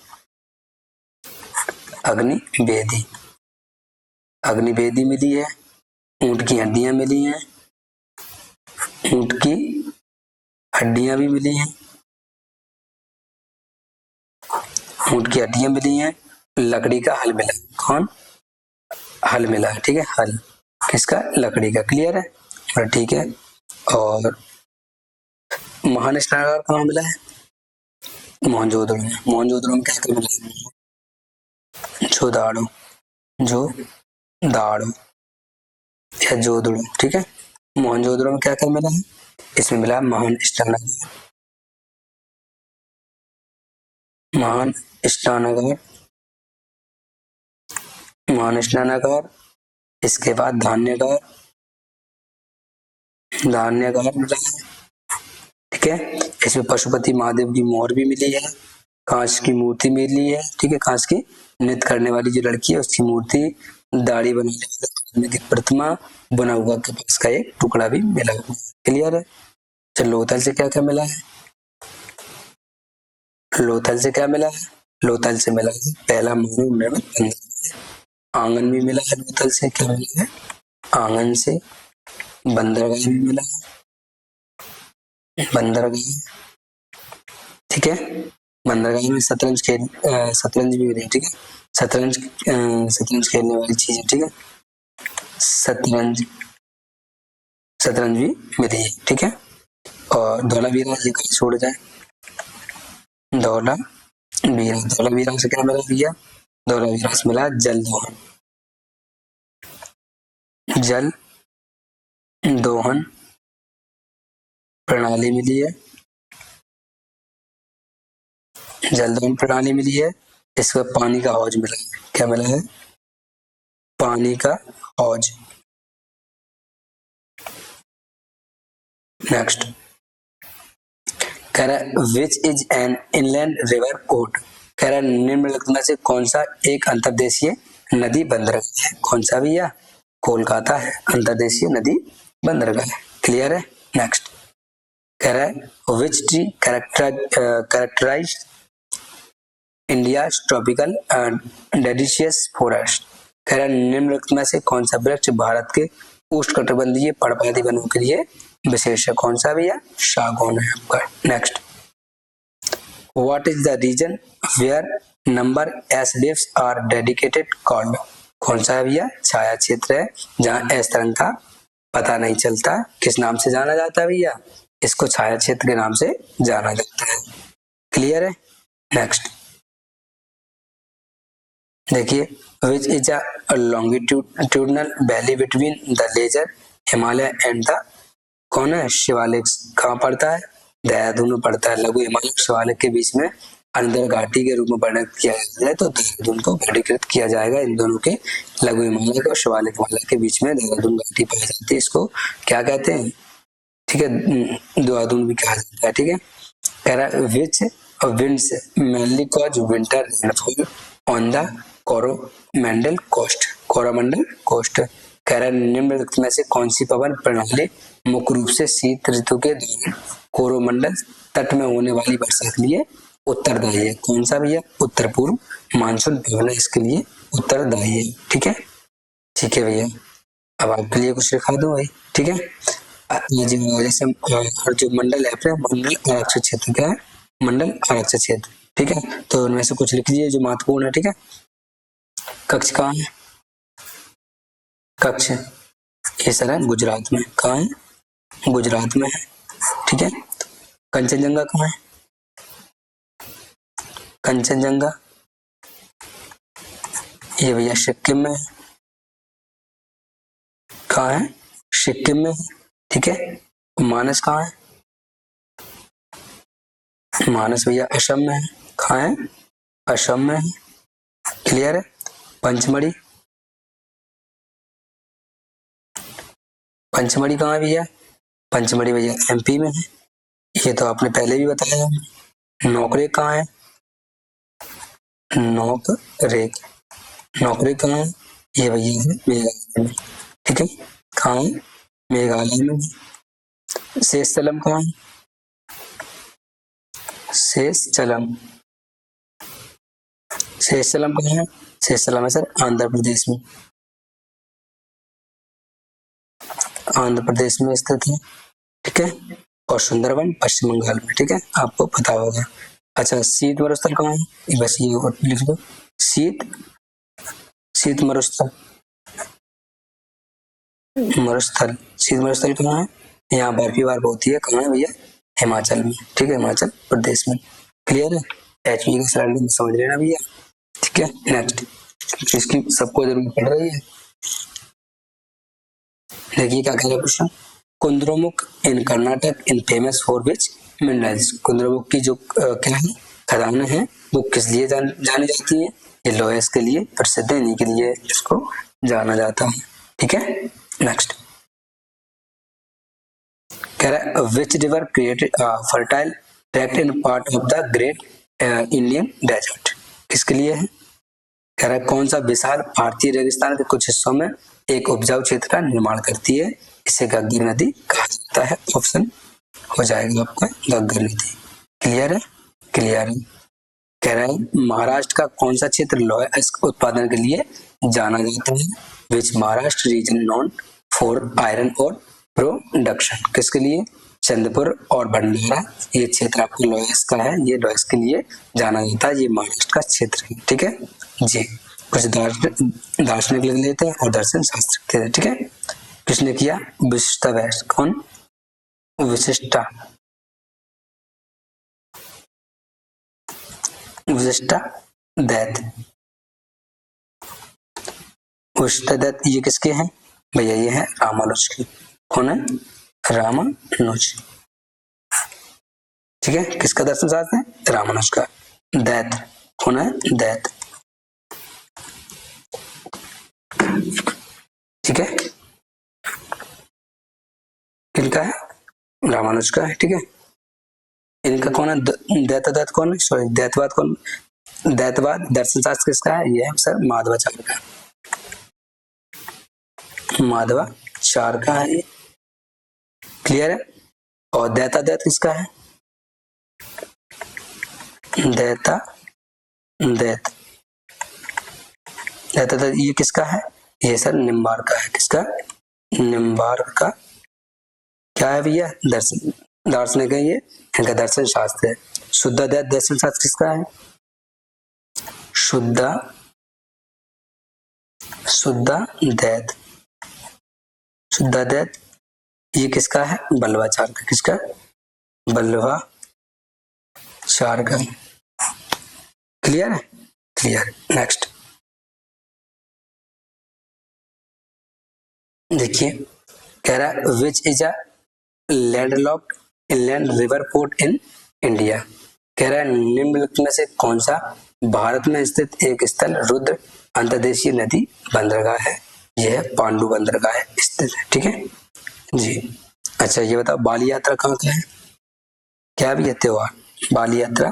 अग्निवेदी मिली है, ऊंट की हड्डियां मिली हैं, ऊंट की हड्डियां भी मिली हैं, ऊंट की हड्डियां मिली हैं, लकड़ी का हल मिला, कौन, हल मिला है, ठीक है, हल किसका, लकड़ी का। क्लियर है, और ठीक है। और महान स्नानागार कहाँ मिला है, मोहनजोदड़ो में। मोहनजोदड़ो में क्या क्या मिला है, दाड़ो या जोदड़ो, ठीक है। मोहनजोदड़ो में क्या क्या मिला है, इसमें मिला महान स्नानागार, इसके बाद धान्यागार मिला है, ठीक है। इसमें पशुपति महादेव की मोहर भी मिली है, कांच की मूर्ति मिली है, ठीक है, कांच की नृत्य करने वाली जो लड़की है उसकी मूर्ति, दाढ़ी बनाने वाले की प्रतिमा, बना हुआ कपास का एक टुकड़ा भी मिला हुआ। क्लियर है। चलो लोथल से क्या क्या मिला है, लोथल से क्या मिला है, लोथल से मिला है पहला मानव निर्मित बंदरगाह। आंगन भी मिला है, लोथल से क्या मिला है, आंगन से बंदरगाह भी मिला है, बंदरगाह, ठीक है। बंदरगाह में शतरंज भी मिली, ठीक है, शतरंज खेलने वाली चीज है, ठीक है, शतरंज भी मिली है, ठीक है। और धौलावीरा ये कहीं छोड़ जाए, धौलावीरा से क्या मिला भैया, धौलावीरा से मिला जल दोहन प्रणाली मिली है, जल दोहन प्रणाली मिली है। इसका पानी का हौज मिला है, क्या मिला है, पानी का हौज। नेक्स्ट, कह रहा which is an inland river port. कह रहा निम्नलिखित में से कौन सा एक अंतर्देशीय नदी बंदरगाह है, कौन सा भैया, कोलकाता है अंतर्देशीय नदी बंदरगाह है। क्लियर है। नेक्स्ट, कह रहा है which tree characterize India tropical deciduous forest. कह रहा निम्नलिखित में से कौन सा वृक्ष भारत के उष्णकटिबंधीय पर्णपाती वनों के लिए विशेष है, कौन सा भैया, सागौन है आपका। Next, what is the region where number S leaves are dedicated called. कौन सा है भैया, छाया क्षेत्र है जहां एस तरंग का पता नहीं चलता, किस नाम से जाना जाता है भैया, इसको छाया क्षेत्र के नाम से जाना जाता है। क्लियर है। नेक्स्ट देखिए, which is a longitudinal valley between the lesser Himalaya and the, कौन है, शिवालिक कहाँ पड़ता है, देहरादून में पड़ता है। लघु हिमालय शिवालिक के बीच में अंदर घाटी के रूप में वर्णित किया जाता है, तो देहरादून को वर्गीकृत किया जाएगा इन दोनों के, लघु हिमालय और शिवालिक हिमालय के बीच में देहरादून घाटी पाई जाती है, इसको क्या कहते हैं, ठीक है, देहरादून भी कहा जाता है, ठीक है। कह रहा है which winds mainly cause winter rainfall on the Coromandel coast. कह रहा है निम्नलिखित में से कौन सी पवन प्रणाली मुख्य रूप से शीत ऋतु के दौरान कोरोमंडल तट में होने वाली वर्षा के लिए उत्तरदायी है, कौन सा भैया, उत्तर पूर्व मानसून पवन इसके लिए उत्तरदायी है, ठीक है। ठीक है भैया, अब आपके लिए कुछ लिखा दो भाई, ठीक है। ये जैसे जो मंडल है अपने मंडल आरक्षित क्षेत्र, क्या है, मंडल आरक्षित क्षेत्र, ठीक है। तो उनमें से कुछ लिख लीजिए जो महत्वपूर्ण है, ठीक है। कच्छ कहाँ है, कच्छ ये सर है गुजरात में, कहाँ है, गुजरात में है, ठीक है। कंचनजंगा कहाँ है? कंचनजंगा ये भैया सिक्किम में है। कहाँ है? सिक्किम में है। ठीक है। मानस कहाँ है? मानस भैया असम में है। कहाँ है? असम में है। क्लियर है। पंचमढ़ी, पंचमढ़ी कहाँ है भैया? पंचमढ़ी भैया एमपी में है। ये तो आपने पहले भी बताया। नौकरेक कहाँ है? नौकरेक, नौकरेक कहाँ है? ये भैया है मेघालय में। ठीक है। कहाँ है? मेघालय में। शेषचलम कहाँ है? शेषचलम, शेषचलम कहाँ है? शेषचलम है सर आंध्र प्रदेश में। आंध्र प्रदेश में स्थित है। ठीक है। और सुंदरवन पश्चिम बंगाल में। ठीक है, आपको पता होगा। अच्छा, शीत मरुस्थल कहाँ है? ये बस ये और लिख दो, शीत, शीत मरुस्थल, मरुस्थल, शीत मरुस्थल कहाँ है? यहाँ बर्फीबार होती है। कहाँ है भैया? हिमाचल में। ठीक है, हिमाचल प्रदेश में। क्लियर है। एचपी का सराउंडिंग समझ लेना भैया। ठीक है। नेक्स्ट, इसकी सबको जरूरत पड़ रही है। देखिए क्या कह रहा है question. Kudremukh in Karnataka in famous for which minerals. Kudremukh की जो क्या है खदानें हैं वो किस लिए जानी जाती है? ये लोहेस के लिए प्रसिद्ध है, इन्हीं के लिए इसको जाना जाता है। ठीक है। नेक्स्ट कह रहा है which river created fertile tract in part of the great Indian desert. किसके लिए है? कह रहा है कौन सा विशाल भारतीय रेगिस्तान के कुछ हिस्सों में एक उपजाऊ क्षेत्र का निर्माण करती है? इसे गग्गर नदी कहा जाता है। ऑप्शन हो जाएगा आपका गग्गर नदी। क्लियर है। क्लियर है। कह रहा है महाराष्ट्र का कौन सा क्षेत्र लोहा उत्पादन के लिए जाना जाता है? Which Maharashtra region known for iron ore production. किसके लिए? चंद्रपुर और भंडारा ये क्षेत्र आपको लोहेस का है। ये लोहेस के लिए जाना जाता है। ये महाराष्ट्र का क्षेत्र है। ठीक है जी। कुछ दार्शनिक लिख लेते हैं और दर्शन शास्त्र के। ठीक है। किसने किया? विशिष्टा वैस। कौन? विशिष्टा, विशिष्टा दैत। विशिष्टा दैत ये किसके हैं भैया? ये है रामानुज के। कौन है? रामानुज। ठीक है। किसका दर्शन शास्त्र है? रामानुज का। दैत कौन है? दैत। ठीक है। इनका है? रामानुज का है। ठीक है। इनका कौन है? दैतवाद कौन है? सॉरी, दैतवाद कौन? दैतवाद दर्शन शास्त्र किसका है? ये है सर माधवाचार्य का। माधवाचार्य का है ये। क्लियर है। और दैता दैत किसका है? दैता दैत, दैता दैत ये किसका है? ये सर निम्बार्क का है। किसका? निम्बार्क का। क्या है भैया? दर्शन, दार्शनिक है ये। इनका दर्शन शास्त्र है। शुद्ध दैत दर्शन शास्त्र किसका है? शुद्ध, शुद्ध दैत, शुद्ध दैत ये किसका है? बल्लभाचार्य का। किसका? बल्लभाचार्य का। क्लियर है। क्लियर। नेक्स्ट देखिए कह रहा है which is a landlocked inland river port in India. कह रहा है निम्नलिखित में से कौन सा भारत में स्थित एक स्थल रुद्र अंतर्देशीय नदी बंदरगाह है? यह पांडु बंदरगाह है स्थित है। ठीक है जी। अच्छा ये बताओ बाली यात्रा कहाँ का है? क्या भी है त्योहार? बाली यात्रा,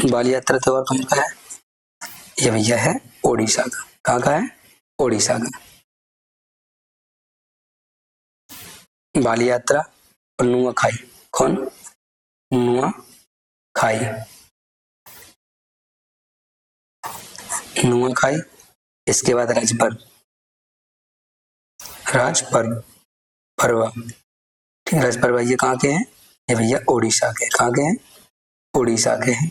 बाली यात्रा त्योहार कहाँ का है? ये भैया है ओडिशा का। कहाँ का है? ओडिशा का। बाली यात्रा और नुआखाई। कौन? नुआखाई, नुआखाई। इसके बाद राजपर्व, राजपर्व, पर्व। ठीक है। राजपर्व ये कहाँ के हैं? ये भैया ओडिशा के। कहाँ के हैं? ओडिशा के हैं।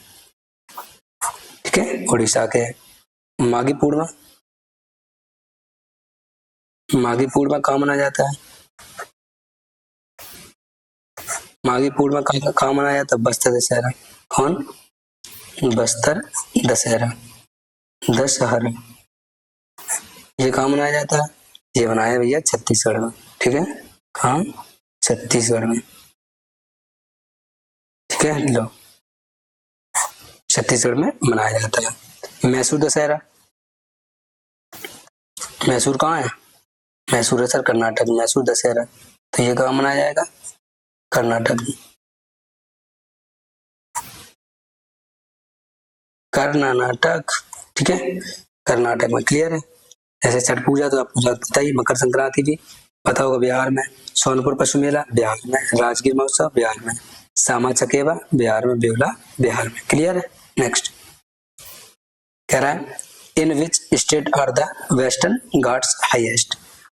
ठीक है। ओडिशा के। माघी पूर्णिमा, माघी पूर्णिमा कहाँ मनाया जाता है? माघी पूर्णिमा कहाँ मनाया जाता है? बस्तर दशहरा। कौन? बस्तर दशहरा, दशहरा। ये कहाँ मनाया जाता है? ये मनाया भैया छत्तीसगढ़ में। ठीक है, कहाँ? छत्तीसगढ़ में। ठीक है, लो छत्तीसगढ़ में मनाया जाता है। मैसूर दशहरा, मैसूर कहाँ है? मैसूर है सर कर्नाटक। मैसूर दशहरा तो ये कहाँ मनाया जाएगा? कर्नाटक में। कर्नाटक, ठीक है, कर्नाटक में। क्लियर है। जैसे छठ पूजा तो आपको पता ही, मकर संक्रांति भी पता होगा बिहार में, सोनपुर पशु मेला बिहार में, राजगीर महोत्सव बिहार में, सामा चकेवा बिहार में, बेवला बिहार में। क्लियर है। नेक्स्ट कह रहा है in which state are the Western Ghats highest.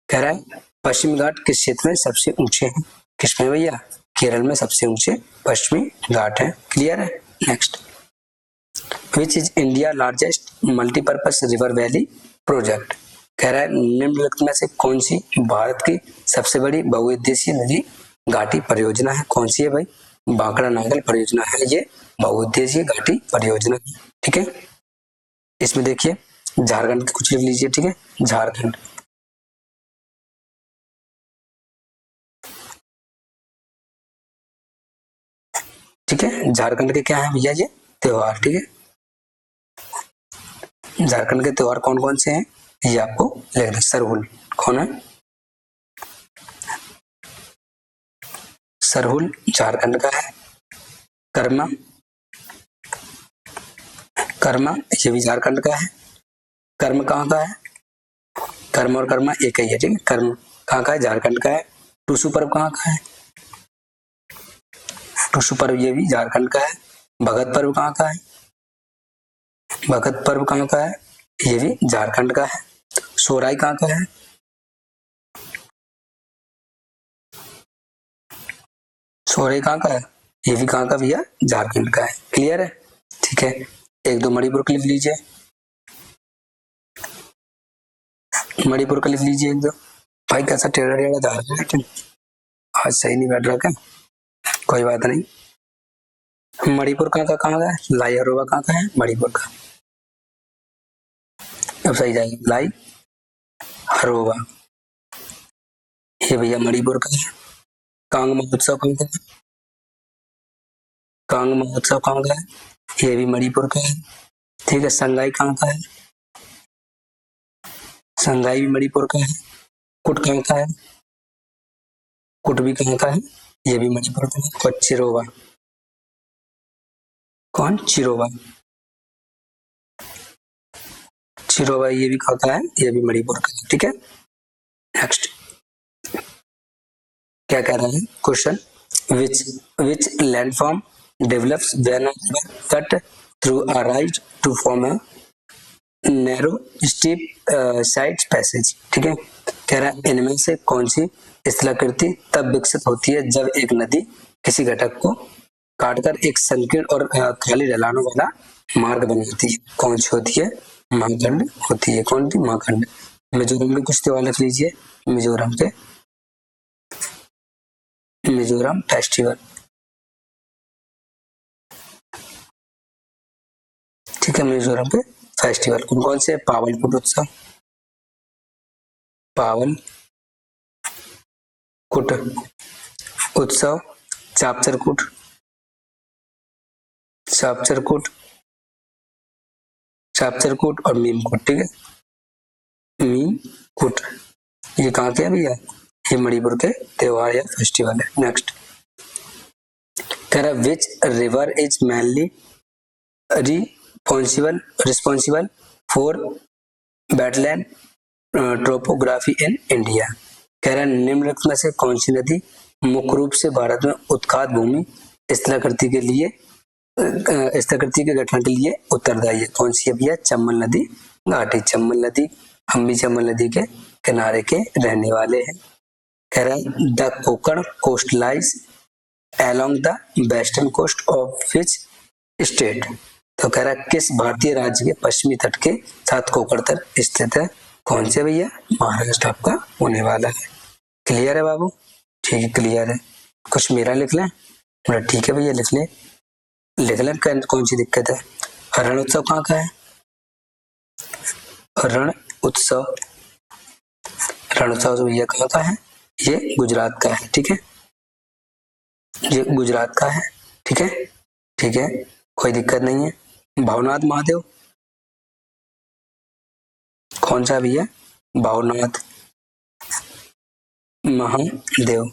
कह रहा है पश्चिमी घाट किस क्षेत्र में सबसे ऊंचे हैं? किसमें भैया? केरल में सबसे ऊंचे पश्चिमी घाट है। क्लियर है। Next which is India largest multipurpose river valley project. कह रहा है निम्नलिखित में से कौन सी भारत की सबसे बड़ी बहुउद्देशीय नदी घाटी परियोजना है? कौन सी है भाई? बांकड़ा नागल परियोजना है ये बहुउद्देशीय घाटी परियोजना। ठीक है, इसमें देखिए झारखंड के कुछ लिख लीजिए। ठीक है, झारखंड, ठीक है, झारखंड के क्या है भैया? ये त्योहार। ठीक है, झारखंड के त्योहार कौन कौन से हैं ये आपको लिख दे। सरहुल कौन है? सरहुल झारखंड का है। कर्मा, कर्मा ये भी झारखंड का है। कर्म कहाँ का है? कर्म और कर्मा एक ही है। ठीक है, कर्म कहाँ का है? झारखंड का है। टूसू पर्व कहाँ का है? टूसू पर्व ये भी झारखंड का है। भगत पर्व कहाँ का है? भगत पर्व कहाँ का है? ये भी झारखंड का है। सोहराई कहाँ का है? सोहराई कहाँ का है? ये भी कहाँ का भैया? झारखंड का है। क्लियर है। ठीक है, एक दो मणिपुर का लिख लीजिए। मणिपुर का लिख लीजिए एक दो। भाई कैसा टेढ़ा टेढ़ा जा रहा है, आज सही नहीं बैठ रहा क्या? कोई बात नहीं। मणिपुर कहाँ का है? लाई हरोबा कहाँ का है? मणिपुर का। अब सही जाएगा, लाई हरोबा ये भैया मणिपुर का है। कांग महोत्सव कहाँ का है? कांग महोत्सव कहाँ का है? ये भी मणिपुर का है। ठीक है, संगाई कहाँ का है? संगाई भी मणिपुर का है। कुट कहाँ का है? कुट भी कहाँ का है? ये भी मणिपुर का है। और चिरोवा, कौन? चिरोवा, चिरोवा ये भी कहाँ का है? ये भी मणिपुर का है। ठीक है, नेक्स्ट क्या कह रहे हैं question? Which landform develops when a river cut through a right to form a narrow steep side passage. ठीक है, कह रहा है इनमें से कौन सी स्थलाकृति तब विकसित होती है जब एक नदी किसी घटक को काटकर एक संकीर्ण और खाली ढलानों वाला मार्ग बनाती है? कौन सी होती है? महाखंड होती है। कौन सी? महाखंड। मिजोरम के कुछ त्योहार लिख लीजिए। मिजोरम के, मिजोरम फेस्टिवल। ठीक है, मिजोरम के फेस्टिवल कौन कौन से? पावलकुट उत्सव, पावल कुट उत्सव, चापचरकूट, चापचरकूट, चापचरकूट और मीमकुट। ठीक है, मीमकुट ये कहाँ के है भैया? ये मणिपुर के त्योहार या फेस्टिवल है। नेक्स्ट कह रहा है which river is mainly responsible for wetland topography in India. कह रहा है निम्नलिखित में से कौन सी नदी मुख्य रूप से भारत में उत्खात भूमि स्थलाकृति के लिए स्थलाकृति के गठन के लिए उत्तरदायी है? कौन सी है भैया? चंबल नदी घाटी। चंबल नदी, हम भी चंबल नदी के किनारे के रहने वाले हैं। कह रहा है the Konkan coast lies along the western coast of which state. तो कह रहा है किस भारतीय राज्य के पश्चिमी तट के साथ कोकण तट स्थित है? कौन से भैया? महाराष्ट्र आपका होने वाला है। क्लियर है बाबू? ठीक है, क्लियर है। कुछ मेरा लिख लें। बोला ठीक है भैया लिख ले। लिख ले, कौन सी दिक्कत है। रण उत्सव कहाँ का है? रण उत्सव, रण उत्सव तो भैया कहाँ का है? ये गुजरात का है, ठीक है, ये गुजरात का है, ठीक है, ठीक है, कोई दिक्कत नहीं है। भावनाथ महादेव कौन सा भैया? भावनाथ महादेव,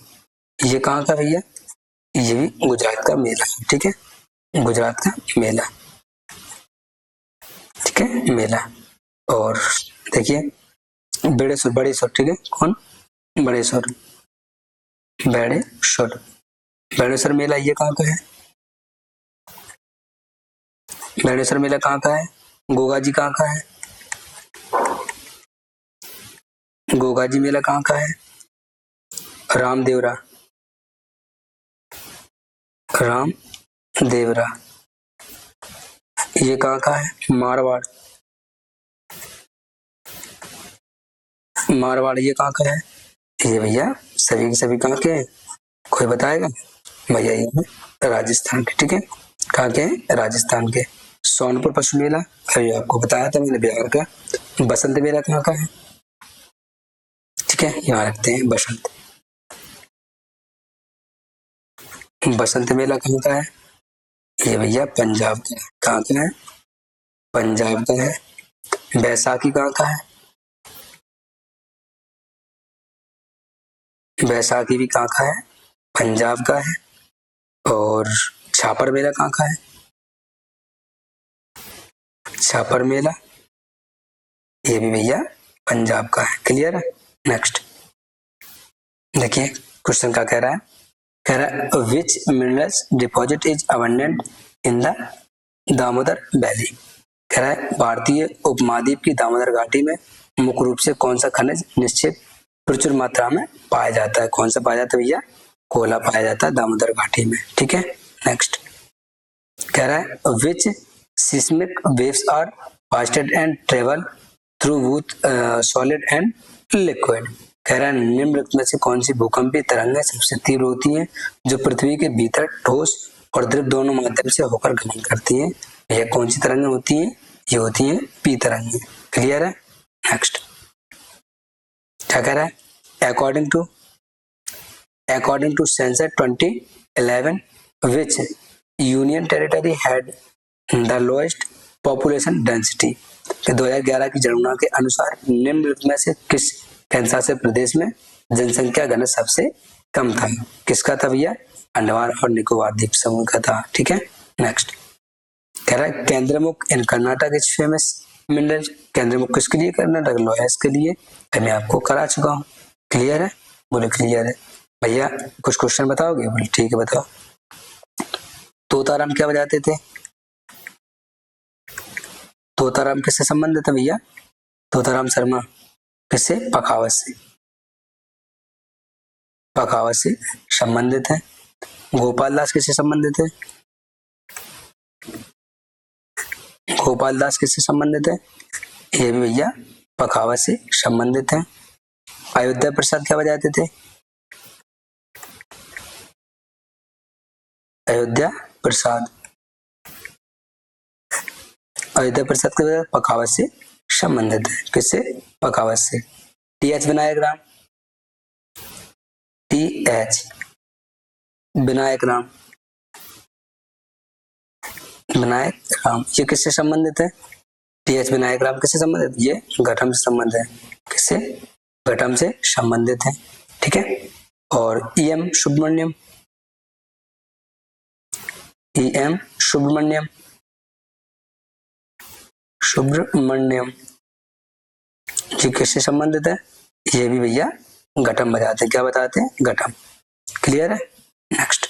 ये कहाँ का भैया? ये भी गुजरात का मेला है, ठीक है, गुजरात का मेला, ठीक है, मेला। और देखिए बेड़ेश्वर, बड़ेश्वर, ठीक है, कौन? बड़ेश्वर, बेड़ेश्वर, बेड़ेश्वर मेला ये कहाँ का है? बेड़ेश्वर मेला कहाँ का है? गोगा जी कहाँ का है? गोगा जी मेला कहाँ का है? रामदेवरा, रामदेवरा, ये कहाँ का है? मारवाड़, मारवाड़ ये कहाँ का है? ये भैया सभी के सभी कहाँ के हैं? कोई बताएगा भैया? ये है राजस्थान के, ठीक है, कहाँ के हैं? राजस्थान के। सोनपुर पशु मेला अभी आपको बताया था मैंने, बिहार का। बसंत मेला कहाँ का है? ठीक है, यहाँ रखते हैं बसंत, बसंत मेला कहाँ का है? ये भैया पंजाब का है। कहाँ का है? पंजाब का है। बैसाखी कहाँ का है? बैसाखी भी कहाँ का है? पंजाब का है। और छापर मेला कहाँ का है? छापर मेला ये भी भैया पंजाब का है। क्लियर है? नेक्स्ट देखिए क्वेश्चन क्या कह रहा है। कह रहा है which minerals deposit is abundant in the Damodar valley. कह रहा है भारतीय उपमहाद्वीप की दामोदर घाटी में मुख्य रूप से कौन सा खनिज निश्चित प्रचुर मात्रा में पाया जाता है? कौन सा पाया जाता है भैया? कोयला पाया जाता है दामोदर घाटी में, ठीक है। नेक्स्ट कह रहा है which seismic waves are fastest and travel through both solid and liquid. कह रहा है निम्नलिखित में से कौन सी भूकंपीय तरंगें सबसे तीव्र होती हैं जो पृथ्वी के भीतर ठोस और द्रव दोनों माध्यम से होकर गमन करती हैं? यह कौन सी तरंगें होती हैं? ये होती हैं पी तरंगें। क्लियर है? नेक्स्ट क्या कह रहा है according to census 2011 which union territory had the lowest population density. 2011 की जनगणना के अनुसार निम्नलिखित में से किस केंद्रशासित प्रदेश में जनसंख्या घनत्व सबसे कम था? किसका था भैया? अंडमान और निकोबार द्वीप समूह का था, ठीक है। नेक्स्ट कह रहा है Kudremukh in Karnataka is famous mineral. Kudremukh किसके लिए? कर्नाटक लोयस के लिए। मैं आपको करा चुका हूँ। क्लियर है? बोले क्लियर है। भैया कुछ क्वेश्चन बताओगे? बोले ठीक है बताओ। तोताराम क्या बजाते थे? तोताराम किससे संबंधित है भैया? तोताराम शर्मा किससे? पखावत से, पखावत से संबंधित है। गोपाल दास किससे संबंधित है? गोपाल दास किससे संबंधित है? ये भी भैया पखावत से संबंधित है। अयोध्या प्रसाद क्या बजाते थे? अयोध्या प्रसाद, अयोध्या प्रसाद के पखावत से संबंधित है। किससे? पखावत से। टी.एच. विनायक राम, टी.एच. विनायक राम, विनायक राम ये किससे संबंधित है? टी.एच. विनायक राम किससे संबंधित? ये घटम से संबंध है। किससे? घटम से संबंधित है, ठीक है। और ई.एम. सुब्रमण्यम, ई.एम. सुब्रमण्यम, सुब्रमण्यम ये किससे संबंधित है? ये भी भैया घटम बजाते हैं। क्या बताते हैं? घटम। क्लियर है? Next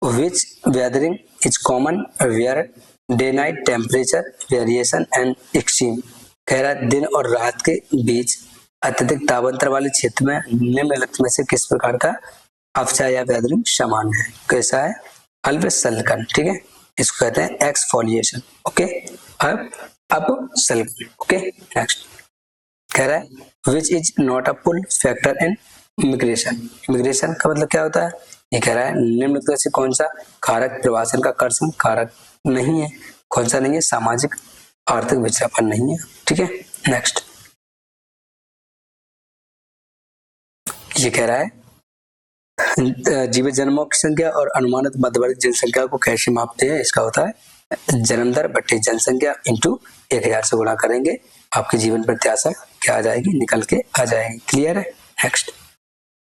which weathering is common where day night temperature variation and extreme। कह रहा है दिन और रात के बीच अत्यधिक तापांतर वाले क्षेत्र में निम्नलिखित में से किस प्रकार का अवचार या वेदरिंग समान है? कैसा है? अल्प सल्कन, ठीक है, इसको कहते हैं एक्सफोलिएशन। ओके अब सल्कन। ओके नेक्स्ट कह रहा है which is not a pull factor in immigration. Immigration का मतलब क्या होता है? ये कह रहा है निम्नलिखित में से कौन सा कारक प्रवासन का कर्षण कारक नहीं है, कौन सा नहीं है, सामाजिक आर्थिक विचारपन नहीं है। ठीक है, नेक्स्ट ये कह रहा है जीवित जन्मों की संख्या और अनुमानित मध्यवर्ती जनसंख्या को कैसे मापते हैं। इसका होता है जन्म दर बट्टे जनसंख्या इंटू 1000 से गुणा करेंगे, आपके जीवन प्रत्याशा क्या आ जाएगी, निकल के आ जाएगी। क्लियर है। नेक्स्ट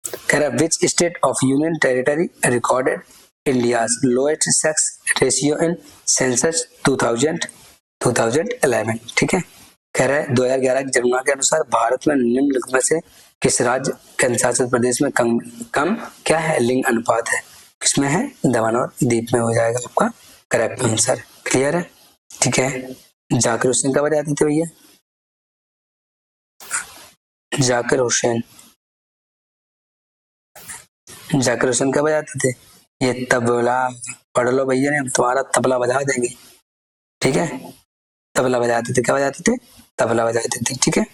कह रहा है which state of union territory recorded India's lowest sex ratio in census 2011। ठीक है, कह रहा है 2011 की जनगणना के अनुसार भारत में निम्नलिखित में से किस राज्य केंद्र शासित प्रदेश में कम क्या है लिंग अनुपात है, किसमें है, दमन और दीप में हो जाएगा आपका करेक्ट आंसर। क्लियर है। ठीक है, जाकिर हुसैन कब जाते थे भैया, जाकिर हुसैन कब जाते थे, ये तबला पढ़ लो भैया ने, तुम्हारा तबला बजा देंगे। ठीक है, तबला बजाते थे, क्या बजाते थे, तबला बजाते थे। ठीक है,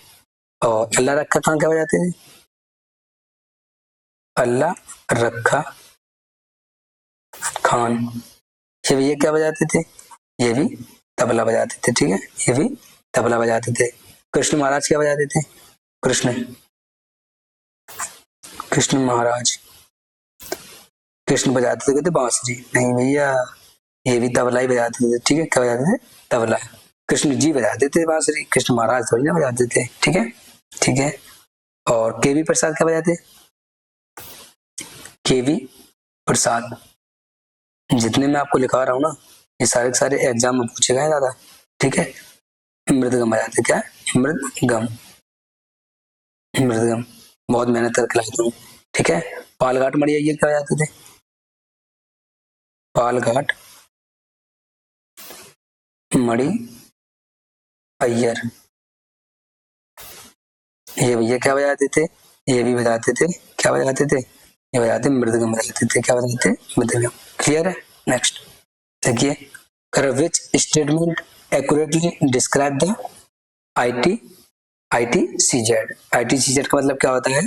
और अल्लाह रखा खान क्या बजाते थे, अल्लाह रखा खान, ये भैया क्या बजाते थे, ये भी तबला बजाते थे। ठीक है, ये भी तबला बजाते थे। कृष्ण महाराज क्या बजाते थे, कृष्ण महाराज कृष्ण बजाते थे, कहते बांसुरी नहीं भैया, ये भी तबला ही बजाते थे। ठीक है, क्या बजाते थे, तबला। कृष्ण जी बजाते थे बांसुरी, कृष्ण महाराज थोड़ी ना बजाते थे। ठीक है, ठीक है। और केवी प्रसाद क्या बजाते, केवी प्रसाद, जितने मैं आपको लिखा रहा हूँ ना ये सारे के सारे एग्जाम में पूछे गए दादा। ठीक है, मृदगम बजाते, क्या मृदगम, मृदगम बहुत मेहनत करके लाता हूँ। ठीक है, पालघाट मड़िया ये क्या बजाते थे, पालघाट मणि अय्यर, ये भैया क्या बजाते थे, ये भी बजाते थे, क्या बजाते थे, ये बजाते मृदगम बजाते थे, क्या बजाते मृदगम। क्लियर है। नेक्स्ट देखिए, which statement accurately describe the ITCZ। ITCZ का मतलब क्या होता है,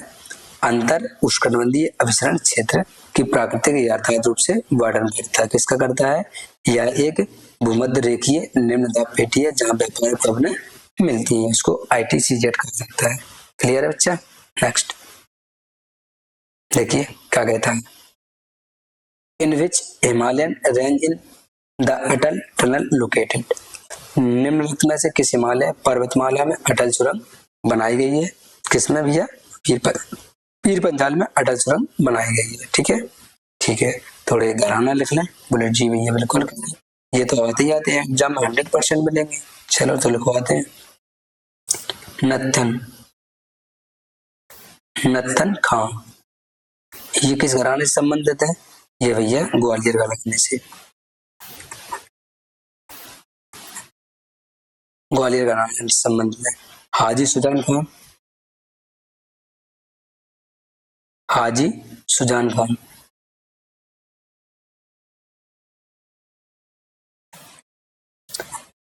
अंतर उष्णकटिबंधीय अभिसरण क्षेत्र की प्राकृतिक यथार्थ रूप से वर्णन करता है। किसका करता है, यह एक भूमध्य रेखीय निम्न दाब पेटी है जहां व्यापारिक खबरें मिलती हैं, इसको ITCZ कहा जाता है। क्लियर है बच्चा। नेक्स्ट देखिए क्या कहता है, in which Himalayan range in the Atal tunnel located. निम्नलिखित में से किस हिमालय पर्वतमाला में अटल सुरंग बनाई गई है, किसमें भैया, पीर पंजाल में अटल सुरंग बनाई गई है। ठीक है, ठीक है, थोड़े घराना लिख लें। बुलेट जी भैया बिल्कुल, ये तो आते ही आते हैं एग्जाम में 100% मिलेंगे। चलो तो लिखवाते हैं, नत्थन खां, ये किस घराने से संबंधित है, ये भैया ग्वालियर घराने से, ग्वालियर घराने से संबंधित है। हाजी सुजान खान, हाजी सुजान खान,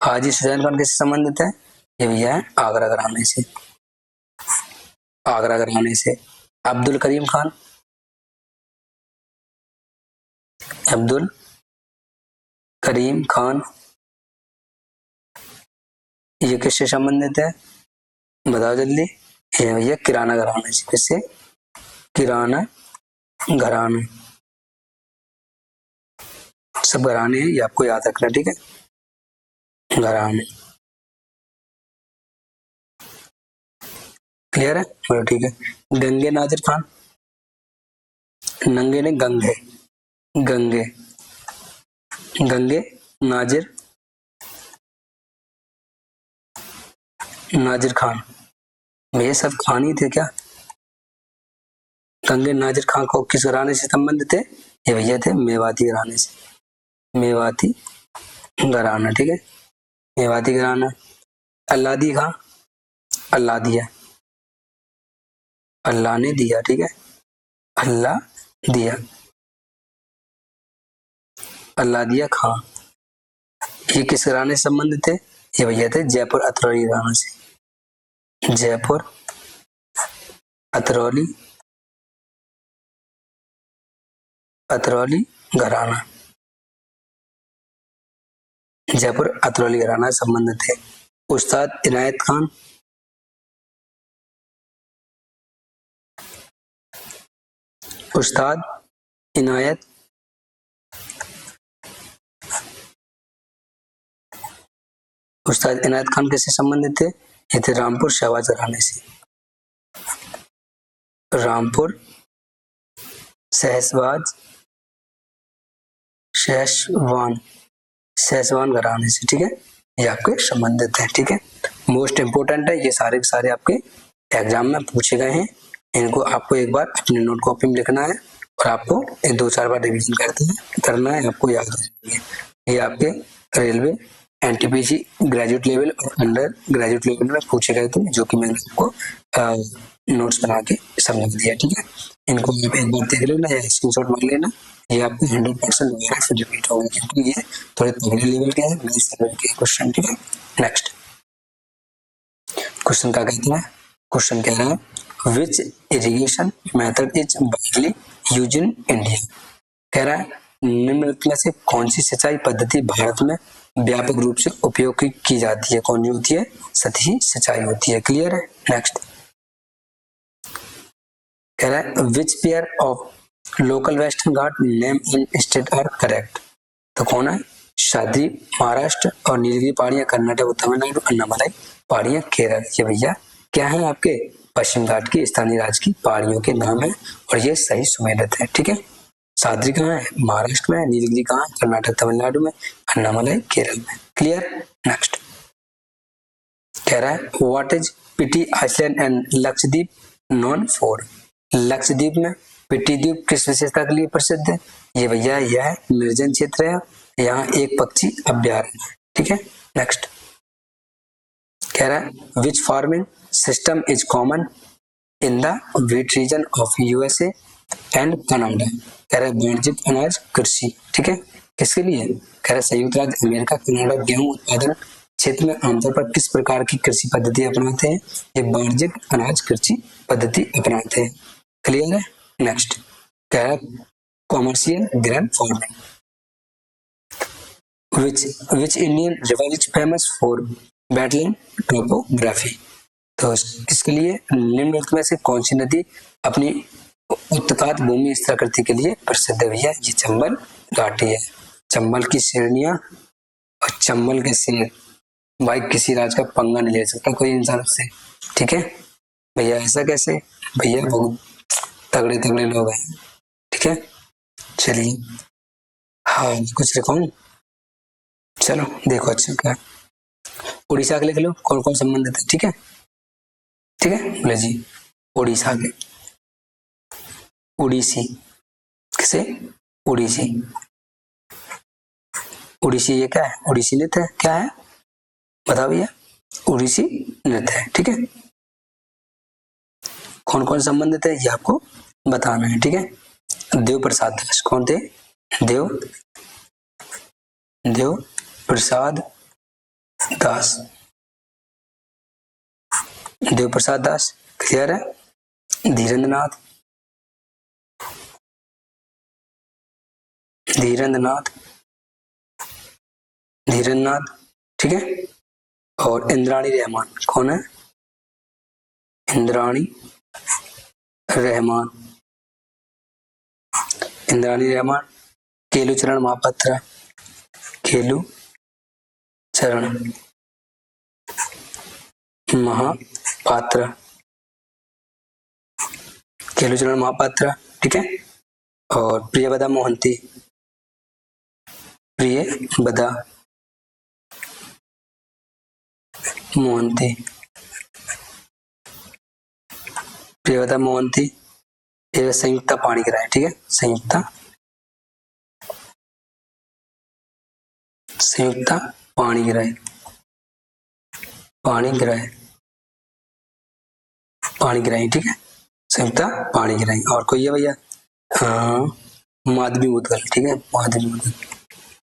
हाजी सुजान खान किससे संबंधित है, ये भैया है आगरा घराने से, आगरा घराने से। अब्दुल करीम खान, अब्दुल करीम खान ये किससे संबंधित है, बताओ जल्दी, ये भैया किराना घराने से, किससे, किराना घराना, सब घराने हैं ये आपको याद रखना। ठीक है, घराने। क्लियर है, चलो ठीक है। गंगे नाजिर खान, नंगे ने गंगे, गंगे गंगे नाजिर, नाजिर खान, ये सब खान ही थे क्या, गंगे नाजिर खान को किस घराने से संबंधित थे, ये भैया थे मेवाती घराने से, मेवाती घराना। ठीक है, मेवाती घराना। अल्लादी खां, अल्लाह दिया, अल्लाह ने दिया। ठीक है, अल्लाह दिया, अल्लाह दिया खां, ये किस घराने से संबंधित थे, ये भैया थे जयपुर अतरौली घराना से, जयपुर अतरौली अतरौली घराना, जयपुर अतरौली घराना संबंधित है। उस्ताद इनायत खान, उस्ताद इनायत उस्ताद इनायत खान किससे संबंधित थे? ये थे रामपुर शहबाज घराने से। रामपुर सहसवाज शेषवान शेषवान घराने से, ठीक है, ये आपके संबंधित है। ठीक है, मोस्ट इंपोर्टेंट है, ये सारे के सारे आपके एग्जाम में पूछे गए हैं। इनको आपको एक बार अपने नोट कॉपी में लिखना है और आपको एक 2-4 बार रिवीजन करना है, आपको याद हो जाएंगे। ये आपके रेलवे एनटीपीसी ग्रेजुएट लेवल और अंडर ग्रेजुएट लेवल में पूछे गए थे, जो कि मैंने आपको नोट्स बना के समझा दिया। ठीक है, इनको आप एक बार देख लेना या स्क्रीनशॉट मार लेना, ये आपको 100% वगैरह से रिपीट होगा, क्योंकि ये थोड़े तगड़े लेवल के हैं, बेस लेवल के क्वेश्चन। ठीक है, नेक्स्ट क्वेश्चन क्या कहता है? क्वेश्चन कह रहा है which irrigation method is widely used in India. कह रहा है निम्नलिखित में से कौन सी सिंचाई पद्धति भारत में व्यापक रूप से उपयोग की जाती है? कौन सी होती है? सतही सिंचाई होती है। क्लियर है? नेक्स्ट कह रहा है which pair of local western ghat name in state are correct. तो कौन है? शादी महाराष्ट्र और नीलगिरी पहाड़ियां कर्नाटक और तमिलनाडु, अन्नामलाई पहाड़ियां केरल। ये भैया क्या है? आपके पश्चिम घाट की स्थानीय राज्य की पहाड़ियों के नाम है और ये सही सुमेलित है। ठीक है, सादरी कहाँ है? महाराष्ट्र में। नीलगिरी कहाँ है? कर्नाटक तमिलनाडु में। अन्नामलाई केरल में। क्लियर? नेक्स्ट कह रहा है what is Pitti island and Lakshadweep known for. Lakshadweep में पिटी द्वीप किस विशेषता के लिए प्रसिद्ध है? ये भैया यह निर्जन क्षेत्र है, यहाँ एक पक्षी अभ्यारण्य है। ठीक है, नेक्स्ट कह रहा है which farming system is common in the wheat region of USA and Canada. कह रहा है वाणिज्यिक अनाज कृषि। ठीक है, किसके लिए? कह रहा है संयुक्त राज्य अमेरिका कनाडा गेहूं उत्पादन क्षेत्र में आमतौर पर किस प्रकार की कृषि पद्धति अपनाते हैं? ये वाणिज्यिक अनाज कृषि पद्धति अपनाते हैं। क्लियर है? नेक्स्ट कह रहा है commercial grain farming. which Indian river is famous for wetland topography। तो इसके लिए निम्नलिखित में से कौन सी नदी अपनी उत्तकात भूमि स्थलाकृति के लिए प्रसिद्ध है? भैया ये चंबल घाटी है। चंबल की श्रेणियां और चंबल के शेर, भाई किसी राज का पंगा नहीं ले सकता कोई इंसान उससे। ठीक है भैया, ऐसा कैसे? भैया बहुत तगड़े तगड़े लोग हैं। ठीक है, चलिए हाँ कुछ लिखाऊं, चलो देखो अच्छा क्या उड़ीसा के लिख लो कौन कौन संबंधित है। ठीक है, ठीक है बोले जी उड़ीसा के, उड़ीसी किसे? उड़ीसी, उड़ीसी ये क्या है? उड़ीसी नृत्य है। क्या है बताओ भैया? उड़ीसी नृत्य है। ठीक है, कौन कौन संबंधित है ये आपको बताना है। ठीक है, देव प्रसाद दास कौन थे? देव प्रसाद दास, देव प्रसाद दास। क्लियर है? धीरेन्द्रनाथ, धीरेन्द्रनाथ। ठीक है, और इंद्राणी रहमान कौन है? इंद्राणी रहमान, इंद्राणी रहमान। केलुचरण महापात्रा, केलुचरण महापात्रा, केलुचरण महापात्रा। ठीक है, और प्रियवदा मोहंती, प्रियवदा मोहंती, प्रियवदा मोहंती। ये संयुक्ता पाणिग्राही। ठीक है, संयुक्ता पाणिग्राही, पाणिग्राही। ठीक है, संयुक्ता पाणिग्राही। और कोई है भैया? माधवी मुदगल। ठीक है, माधवी मुदगल,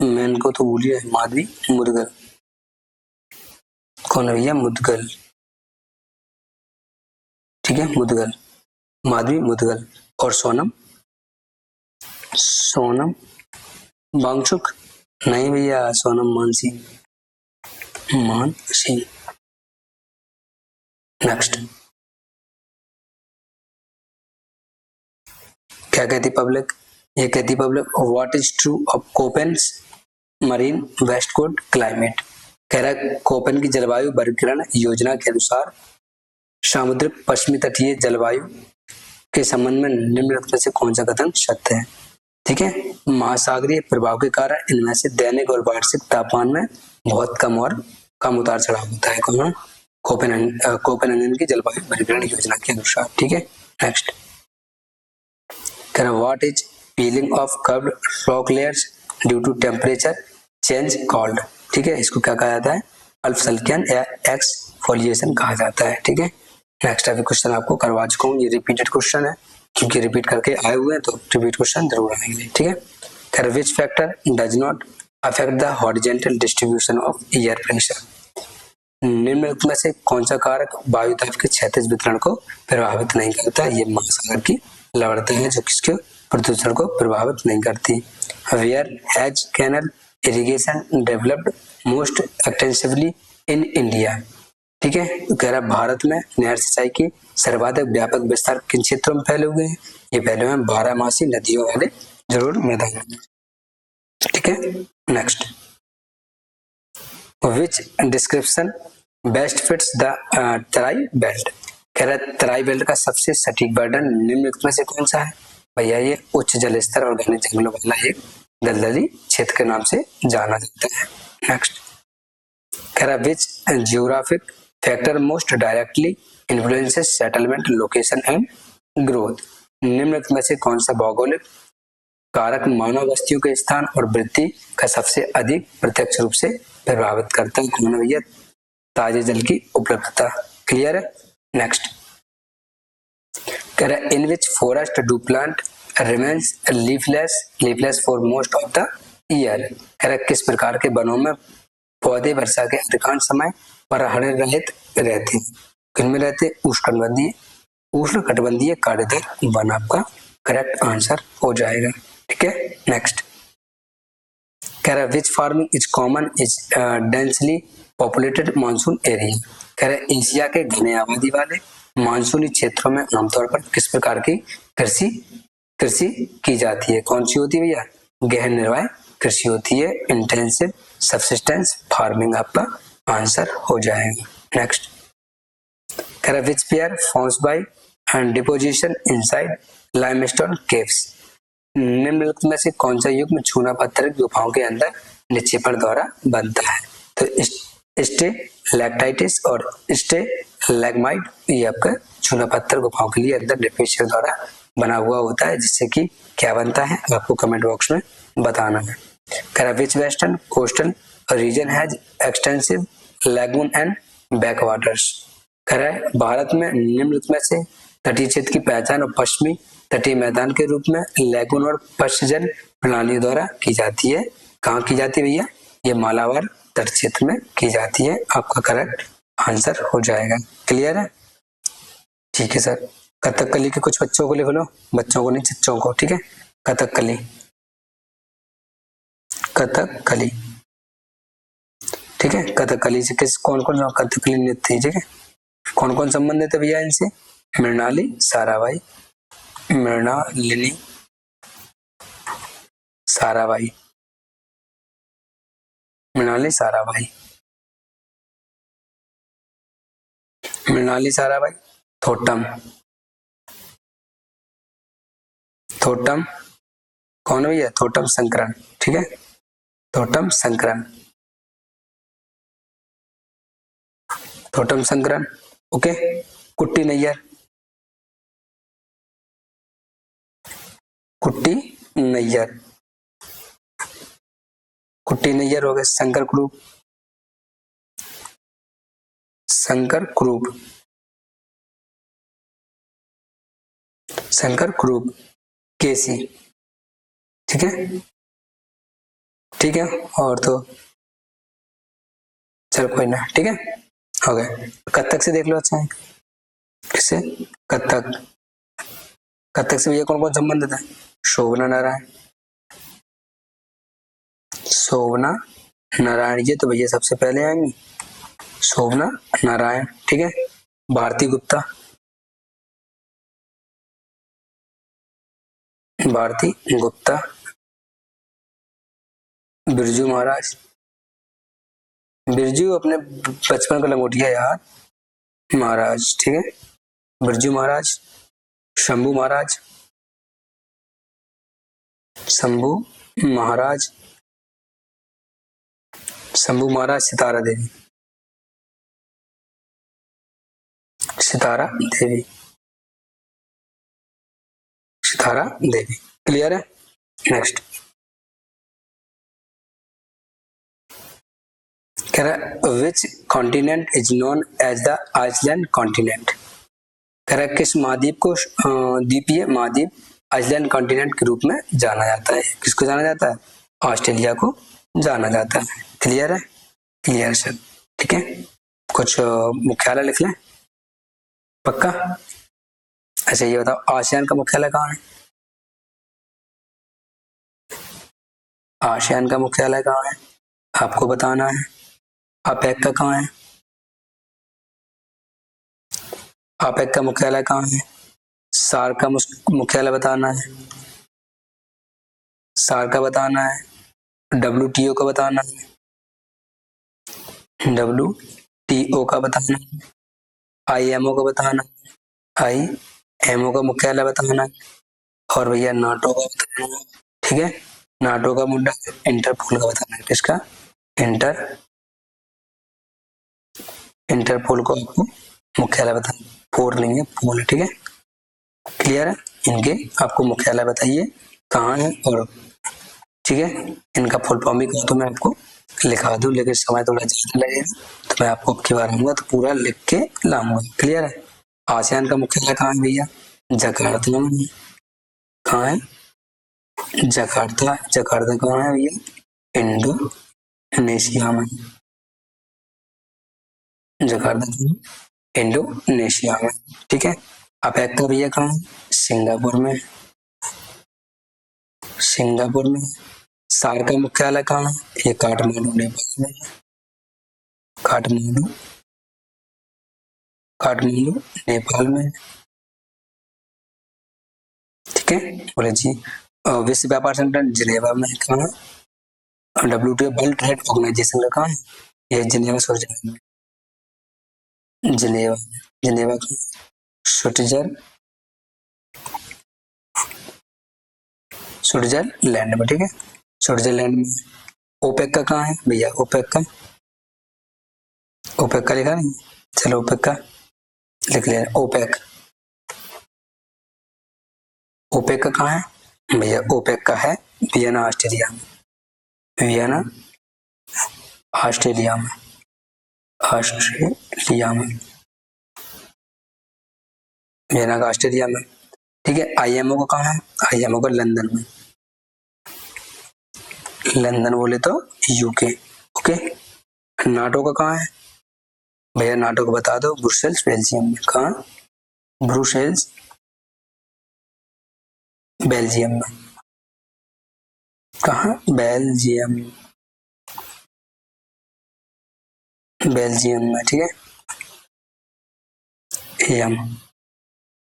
मैं इनको तो भूल गया। माधवी मुदगल कौन है भैया? मुदगल। ठीक है, मुदगल, माधवी मुदगल। और सोनम सोनम वांगचुक, नहीं भैया, सोनम मानसी, मानसी। नेक्स्ट, क्या कहती पब्लिक, ये कहती public what is true of Koppen's marine west coast climate. कह रहा है कोपेन की जलवायु वर्गीकरण योजना के अनुसार सामुद्रिक पश्चिमी तटीय जलवायु के संबंध में निम्नलिखित में से कौन सा कथन सत्य है। ठीक है, महासागरीय प्रभाव के कारण इनमें से दैनिक और वार्षिक तापमान में बहुत कम उतार चढ़ाव होता है। कौन? कोपेनहेगन की जलवायु वर्गीकरण योजना के अनुसार। ठीक है, next, what is peeling of curved rock layers due to temperature change called. ठीक है, इसको क्या कहा जाता है? अल्पसल्कियन या एक्सफोलिएशन कहा जाता है। ठीक है, नेक्स्ट अभी क्वेश्चन आपको करवा चुका हूँ, ये रिपीटेड क्वेश्चन है क्योंकि रिपीट करके आए हुए हैं तो रिपीट क्वेश्चन जरूर आएंगे। ठीक है, which factor does not affect the horizontal distribution of air pressure. निम्नलिखित में से कौन सा कारक वायु दाब के क्षैतिज वितरण को प्रभावित नहीं करता। ये महासागर की लवणता है जो किसके प्रदूषण को प्रभावित नहीं करती। Where has canal irrigation developed most extensively in India. ठीक है, तो कह रहा है भारत में नहर सिंचाई की सर्वाधिक व्यापक विस्तार किन क्षेत्रों में फैले हुए हैं। ये फैले हुए हैं बारहमासी नदियों वाले जरूर मैदान में। ठीक है, next, which description best fits the Terai belt. कह रहा है तराई बेल्ट का सबसे सटीक वर्णन निम्नलिखित में से कौन सा है। भैया ये उच्च जल स्तर और घने जंगलों वाला एक दलदली क्षेत्र के नाम से जाना जाता है। नेक्स्ट, कह रहा which geographic factor most directly influences settlement location and growth. निम्नलिखित में से कौन सा भौगोलिक कारक मानव बस्तियों के स्थान और वृद्धि का सबसे अधिक प्रत्यक्ष रूप से प्रभावित करता है। कौन भैया? ताजे जल की उपलब्धता। क्लियर है, नेक्स्ट, कह रहा in which forest do plant remains leafless for most of the year. कह रहा किस प्रकार के वनों में पौधे वर्षा के अधिकांश समय परागण रहित रहते हैं। किनमें रहते? उष्णकटिबंधीय कांटेदार वन आपका करेक्ट आंसर हो जाएगा। ठीक है, नेक्स्ट, कह रहा which farming is common is densely populated monsoon area. कह रहे एशिया के घने आबादी वाले मानसूनी क्षेत्रों में आमतौर पर किस प्रकार की कृषि की जाती है। कौन सी होती है भैया? गहन निर्वाह कृषि होती है, इंटेंसिव सब्सिस्टेंस फार्मिंग आपका आंसर हो जाएगा। नेक्स्ट, कह रहा which pair forms by deposition inside limestone caves. निम्नलिखित में से कौन सा युग्म चूना पत्थर गुफाओं के अंदर निक्षेपण द्वारा बनता है। तो स्टेलैक्टाइटिस और स्टेलैग्माइट ये आपका चूना पत्थर गुफाओं के लिए अंदर निक्षेपण द्वारा बना हुआ होता है, जिससे कि क्या बनता है आपको कमेंट बॉक्स में बताना है। कह रहा which western coastal region has extensive lagoon and backwaters. कह रहा है भारत में निम्नलिखित में से तटीय क्षेत्र की पहचान और पश्चिमी तटीय मैदान के रूप में लैगून और पश्चजल प्रणालियों द्वारा की जाती है। कहाँ की जाती है भैया? ये मालाबार तट क्षेत्र में की जाती है। आपका करेक्ट आंसर हो जाएगा। क्लियर है? ठीक है सर, कथकली के कुछ बच्चों को लिख लो, बच्चों को नहीं चच्चों को। ठीक है, कथकली कथकली ठीक है, कथकली से किस कौन कौन कथकली नृत्य। ठीक है, कौन कौन संबंधित है भैया इनसे? मृणाली साराभाई, मृणालिनी साराभाई, मृणाली साराभाई, मृणाली साराभाई, थोटम, थोटम कौन भैया? थोटम संकरण। ठीक है, थोटम संकरण, थोटम संकरण। ओके, कुट्टी नैयर, कुट्टी नैयर, कुट्टी नैयर हो गए। शंकर क्रूप, शंकर क्रूप, शंकर क्रूप, केसी। ठीक है, ठीक है, और तो चल कोई ना। ठीक है, हो गए। कथक से देख लो। अच्छा है, किससे? कथक, कथक से भैया कौन कौन संबंधित है? शोभना नारायण, शोभना नारायण, ये तो भैया सबसे पहले आएंगी, शोभना नारायण, ठीक है। भारती गुप्ता, भारती गुप्ता। बिरजू महाराज, बिरजू अपने बचपन का लंगोटिया यार, महाराज, ठीक है, बिरजू महाराज। शंभू महाराज, शंभू महाराज, शंभू महाराज। सितारा देवी, सितारा देवी, सितारा देवी। क्लियर है। नेक्स्ट कह रहा है which continent is known as the island continent. कह रहा है किस महाद्वीप को द्वीपीय महाद्वीप आइसलैंड कॉन्टिनेंट के रूप में जाना जाता है। किसको जाना जाता है? ऑस्ट्रेलिया को जाना जाता है। क्लियर है, क्लियर सर, ठीक है। कुछ मुख्यालय लिख लें, पक्का। अच्छा ये बताओ आसियान का मुख्यालय कहाँ है? आसियान का मुख्यालय कहाँ है आपको बताना है। अपेक का कहाँ है? अपेक का मुख्यालय कहाँ है? सार्क का मुख्यालय बताना है, सार्क का बताना है। WTO का बताना है, WTO का बताना है। IMO का बताना है, IMO का मुख्यालय बताना है। और भैया नाटो का बताना है, ठीक है। नाटो का मुद्दा इंटरपोल का बताना है। किसका? इंटरपोल को आपको मुख्यालय बताना, पोल नहीं है, पोल है, ठीक है। क्लियर है। इनके आपको मुख्यालय बताइए कहाँ है, और ठीक है इनका फुल फॉर्म भी तो मैं आपको लिखा दूं, लेकिन समय थोड़ा ज्यादा लगेगा, तो मैं आपको अब की बार आऊंगा तो पूरा लिख के लाऊंगा। क्लियर है। आसियान का मुख्यालय कहाँ है भैया? जकार्ता में। कहाँ है? जकार्ता। जकार्ता कहाँ है भैया? इंडोनेशिया में। जकार्ता इंडोनेशिया में, ठीक है। अपेक का भैया कहाँ है? सिंगापुर में। सिंगापुर में। सार्क का मुख्यालय कहाँ है? ये काठमांडू नेपाल में। काठमांडू, काठमांडू नेपाल में, ठीक है। बोले जी विश्व व्यापार संगठन जिनेवा में कहाँ है? WTO वर्ल्ड ट्रेड ऑर्गेनाइजेशन का कहाँ है? ये जिनेवा, स्विट्जरलैंड में। जिनेवा, जिनेवा का स्विट्जरलैंड में, ठीक है, स्विट्जरलैंड में। ओपेक का कहाँ है भैया? ओपेक का, ओपेक का लिखा नहीं? चलो ओपेक का लिख लिया। ओपेक, ओपेक का कहाँ है भैया? ओपेक का है वियना, ऑस्ट्रेलिया में। वियना, ऑस्ट्रेलिया में, ऑस्ट्रेलिया में, वियना का ऑस्ट्रेलिया में, ठीक है। IMO का कहाँ है? IMO का लंदन में। लंदन बोले तो UK, ओके। नाटो का कहाँ है भैया? नाटो को बता दो, ब्रुसेल्स बेल्जियम में। कहाँ? ब्रुसेल्स बेल्जियम में। कहाँ? बेल्जियम, बेल्जियम में, ठीक है। एम,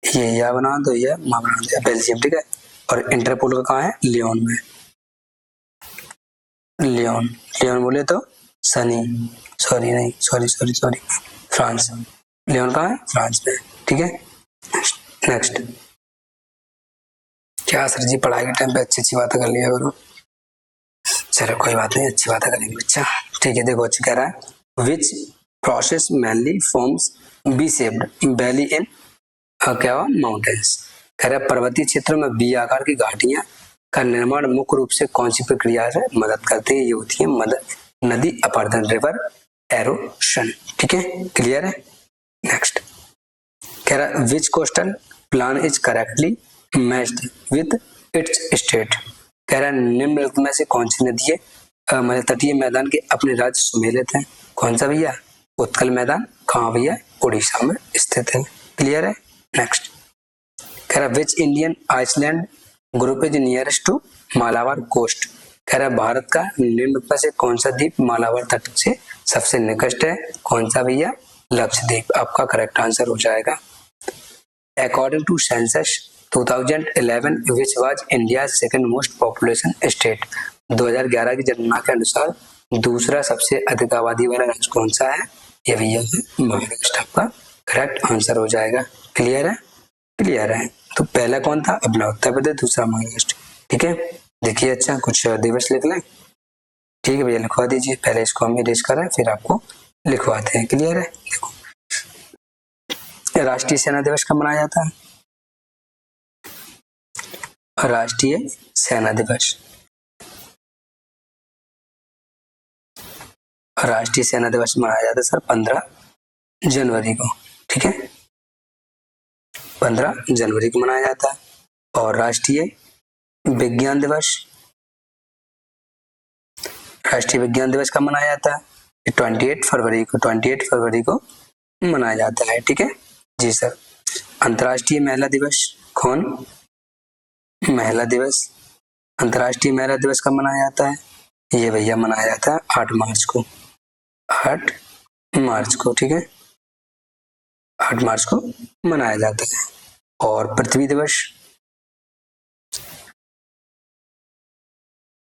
ये या बना दो, या माँ बना दो, बेल्जियम, ठीक है। और इंटरपोल का कहाँ है? लियोन में। लियोन, लियोन बोले तो सनी, सॉरी नहीं, सॉरी फ्रांस। लियोन कहाँ है? फ्रांस में, ठीक है। नेक्स्ट क्या सर जी पढ़ाई के टाइम पे अच्छी अच्छी बातें कर लिया करो। चलो कोई बात नहीं, अच्छी बातें करेंगे बच्चा, ठीक है। देखो अच्छा कह रहा है which process mainly forms V shaped valley in क्या हुआ माउंटेन्स। कह रहा है पर्वतीय क्षेत्रों में बी आकार की घाटियां का निर्माण मुख्य रूप से कौन सी प्रक्रिया से मदद करती है? ये होती है नदी अपरदन, रिवर एरोशन, ठीक है। क्लियर है। नेक्स्ट कह रहा है which coastal plan is correctly matched with its state. कह रहा है निम्नलिखित में से कौन सी नदी है मतलब तटीय मैदान के अपने राज्य सुमेलित है? कौन सा भैया? उत्कल मैदान। कहाँ भैया? उड़ीसा में स्थित है। क्लियर है। नेक्स्ट कह रहा which Indian island group is nearest to Malabar coast. कह रहा है भारत का निम्न में से कौन सा द्वीप मालाबार तट से सबसे निकट है? कौन सा भैया? लक्षद्वीप आपका करेक्ट आंसर हो जाएगा। According to census 2011 which was India's second most population state, 2011 की जनगणना के अनुसार दूसरा सबसे अधिक आबादी वाला राज्य कौन सा है? ये भैया महाराष्ट्र आपका करेक्ट आंसर हो जाएगा। क्लियर है? क्लियर है। तो पहला कौन था? अपना उत्तर प्रदेश, दूसरा महाराष्ट्र। ठीक है, देखिए अच्छा कुछ दिवस लिख लें। ठीक है भैया, लिखवा दीजिए। पहले इसको हम इरेज कर रहे हैं, फिर आपको लिखवाते हैं। क्लियर है? देखो, राष्ट्रीय सेना दिवस कब मनाया जाता है? राष्ट्रीय सेना दिवस, राष्ट्रीय सेना दिवस मनाया जाता है सर 15 जनवरी को। ठीक है, 15 जनवरी को मनाया जाता है। और राष्ट्रीय विज्ञान दिवस, राष्ट्रीय विज्ञान दिवस कब मनाया जाता है? 28 फरवरी को, 28 फरवरी को मनाया जाता है। ठीक है जी सर। अंतर्राष्ट्रीय महिला दिवस कौन? महिला दिवस, अंतर्राष्ट्रीय महिला दिवस कब मनाया जाता है? ये भैया मनाया जाता है 8 मार्च को, 8 मार्च को। ठीक है, 8 मार्च को मनाया जाता है। और पृथ्वी दिवस,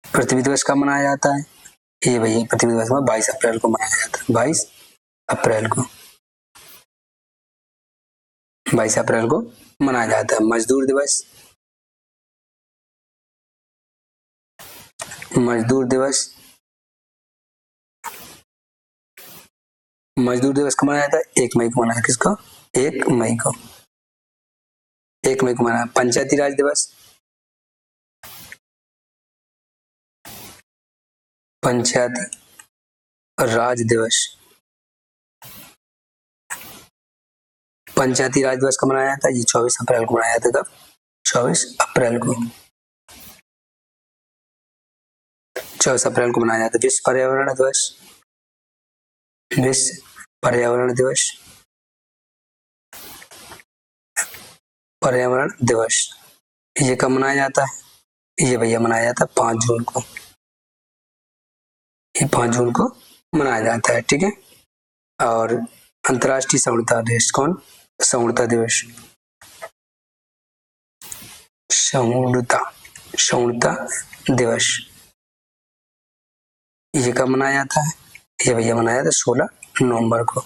पृथ्वी दिवस कब मनाया जाता है? ये भैया पृथ्वी दिवस में 22 अप्रैल को मनाया जाता है, 22 अप्रैल को, 22 अप्रैल को मनाया जाता है। मजदूर दिवस, मजदूर दिवस, मजदूर दिवस कब मनाया जाता है? 1 मई को मनाया। किसको? 1 मई को, 1 मई को मनाया। पंचायती राज दिवस, पंचायती राज दिवस, पंचायती राज दिवस कब मनाया जाता है? ये 24 अप्रैल को मनाया जाता है। कब? 24 अप्रैल को, 24 अप्रैल को मनाया जाता है। विश्व पर्यावरण दिवस, विश्व पर्यावरण दिवस, पर्यावरण दिवस ये कब मनाया जाता है? ये भैया मनाया जाता है 5 जून को, ये 5 जून को मनाया जाता है। ठीक है, और अंतर्राष्ट्रीय सौरता दिवस कौन? सौरता दिवस, सौरता, सौरता दिवस ये कब मनाया जाता है? ये भैया मनाया जाता है 16 नवंबर को।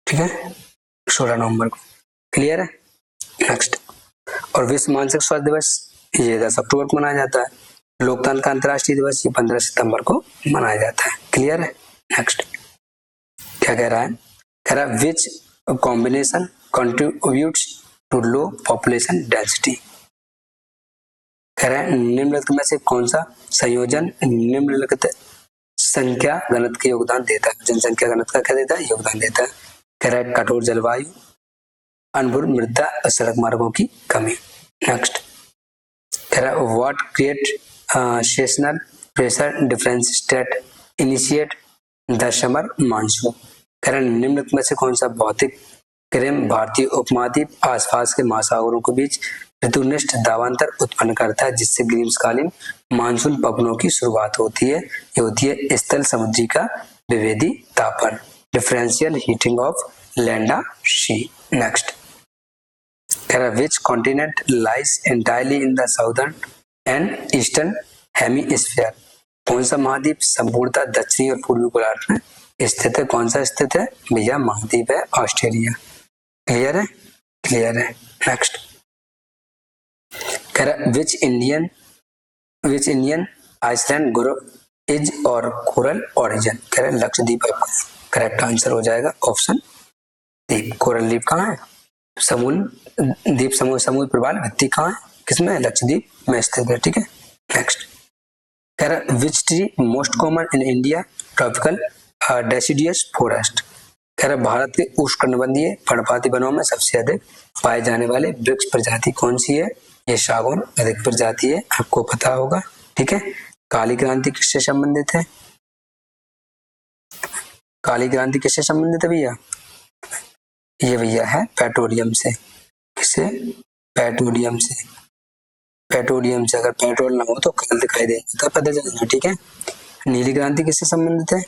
ठीक है, 16 नवंबर को। क्लियर है? नेक्स्ट, और विश्व मानसिक स्वास्थ्य दिवस ये 10 अक्टूबर को मनाया जाता है। लोकतंत्र का अंतर्राष्ट्रीय दिवस ये 15 सितंबर को मनाया जाता है। क्लियर है? नेक्स्ट, क्या कह रहा है? कह रहा है which combination contributes to low population density. कह रहा है निम्नलिखित में से कौन सा संयोजन निम्नलिखित संख्या घनत्व के योगदान देता है? जनसंख्या घनत्व का क्या देता है? योगदान देता है। कह रहा है कठोर जलवायु, अनबुर मृदा और सड़क मार्गों की कमी। नेक्स्ट, कह रहा है what create sessional pressure difference state initiate the summer monsoon. कह रहा है निम्नलिखित में से कौन सा भौतिक क्रम भारतीय उपमहाद्वीप आसपास के महासागरों के बीच ऋतुनिष्ठ दावांतर उत्पन्न करता है, जिससे ग्रीष्मकालीन मानसून पवनों की शुरुआत होती है। ये होती है स्थल समुद्री का विभेदी तापन, differential heating of land sea. Next, कह रहा है which continent lies entirely in the southern and eastern hemisphere. कौन सा महाद्वीप संपूर्णतः दक्षिणी और पूर्वी गोलार्ध में स्थित है? कौन सा स्थित है? भैया महाद्वीप है ऑस्ट्रेलिया। क्लियर है? क्लियर है। नेक्स्ट, कह रहा which Indian island group is और कोरल ओरिजिन। कह रहे लक्षद्वीप आपका करेक्ट आंसर हो जाएगा ऑप्शन द्वीप। कोरल द्वीप कहाँ है? द्वीप समूह प्रवाल भित्ति कहाँ है? किसमें? लक्षद्वीप में स्थित है। ठीक है, नेक्स्ट, कह रहा which tree most common in India tropical deciduous forest. कह रहा भारत के उष्णकटिबंधीय पर्णपाती वनों में सबसे अधिक पाए जाने वाले वृक्ष प्रजाति कौन सी है? ये सागौन अधिक प्रजाति है, आपको पता होगा। ठीक है, काली क्रांति किससे संबंधित है? काली क्रांति किससे संबंधित है भैया? ये भैया है पेट्रोलियम से। किससे? पेट्रोलियम से। पेट्रोलियम से, अगर पेट्रोल ना हो तो कलर दिखाई देगा तो पता चलेगा, ठीक है। नीली क्रांति किससे संबंधित है?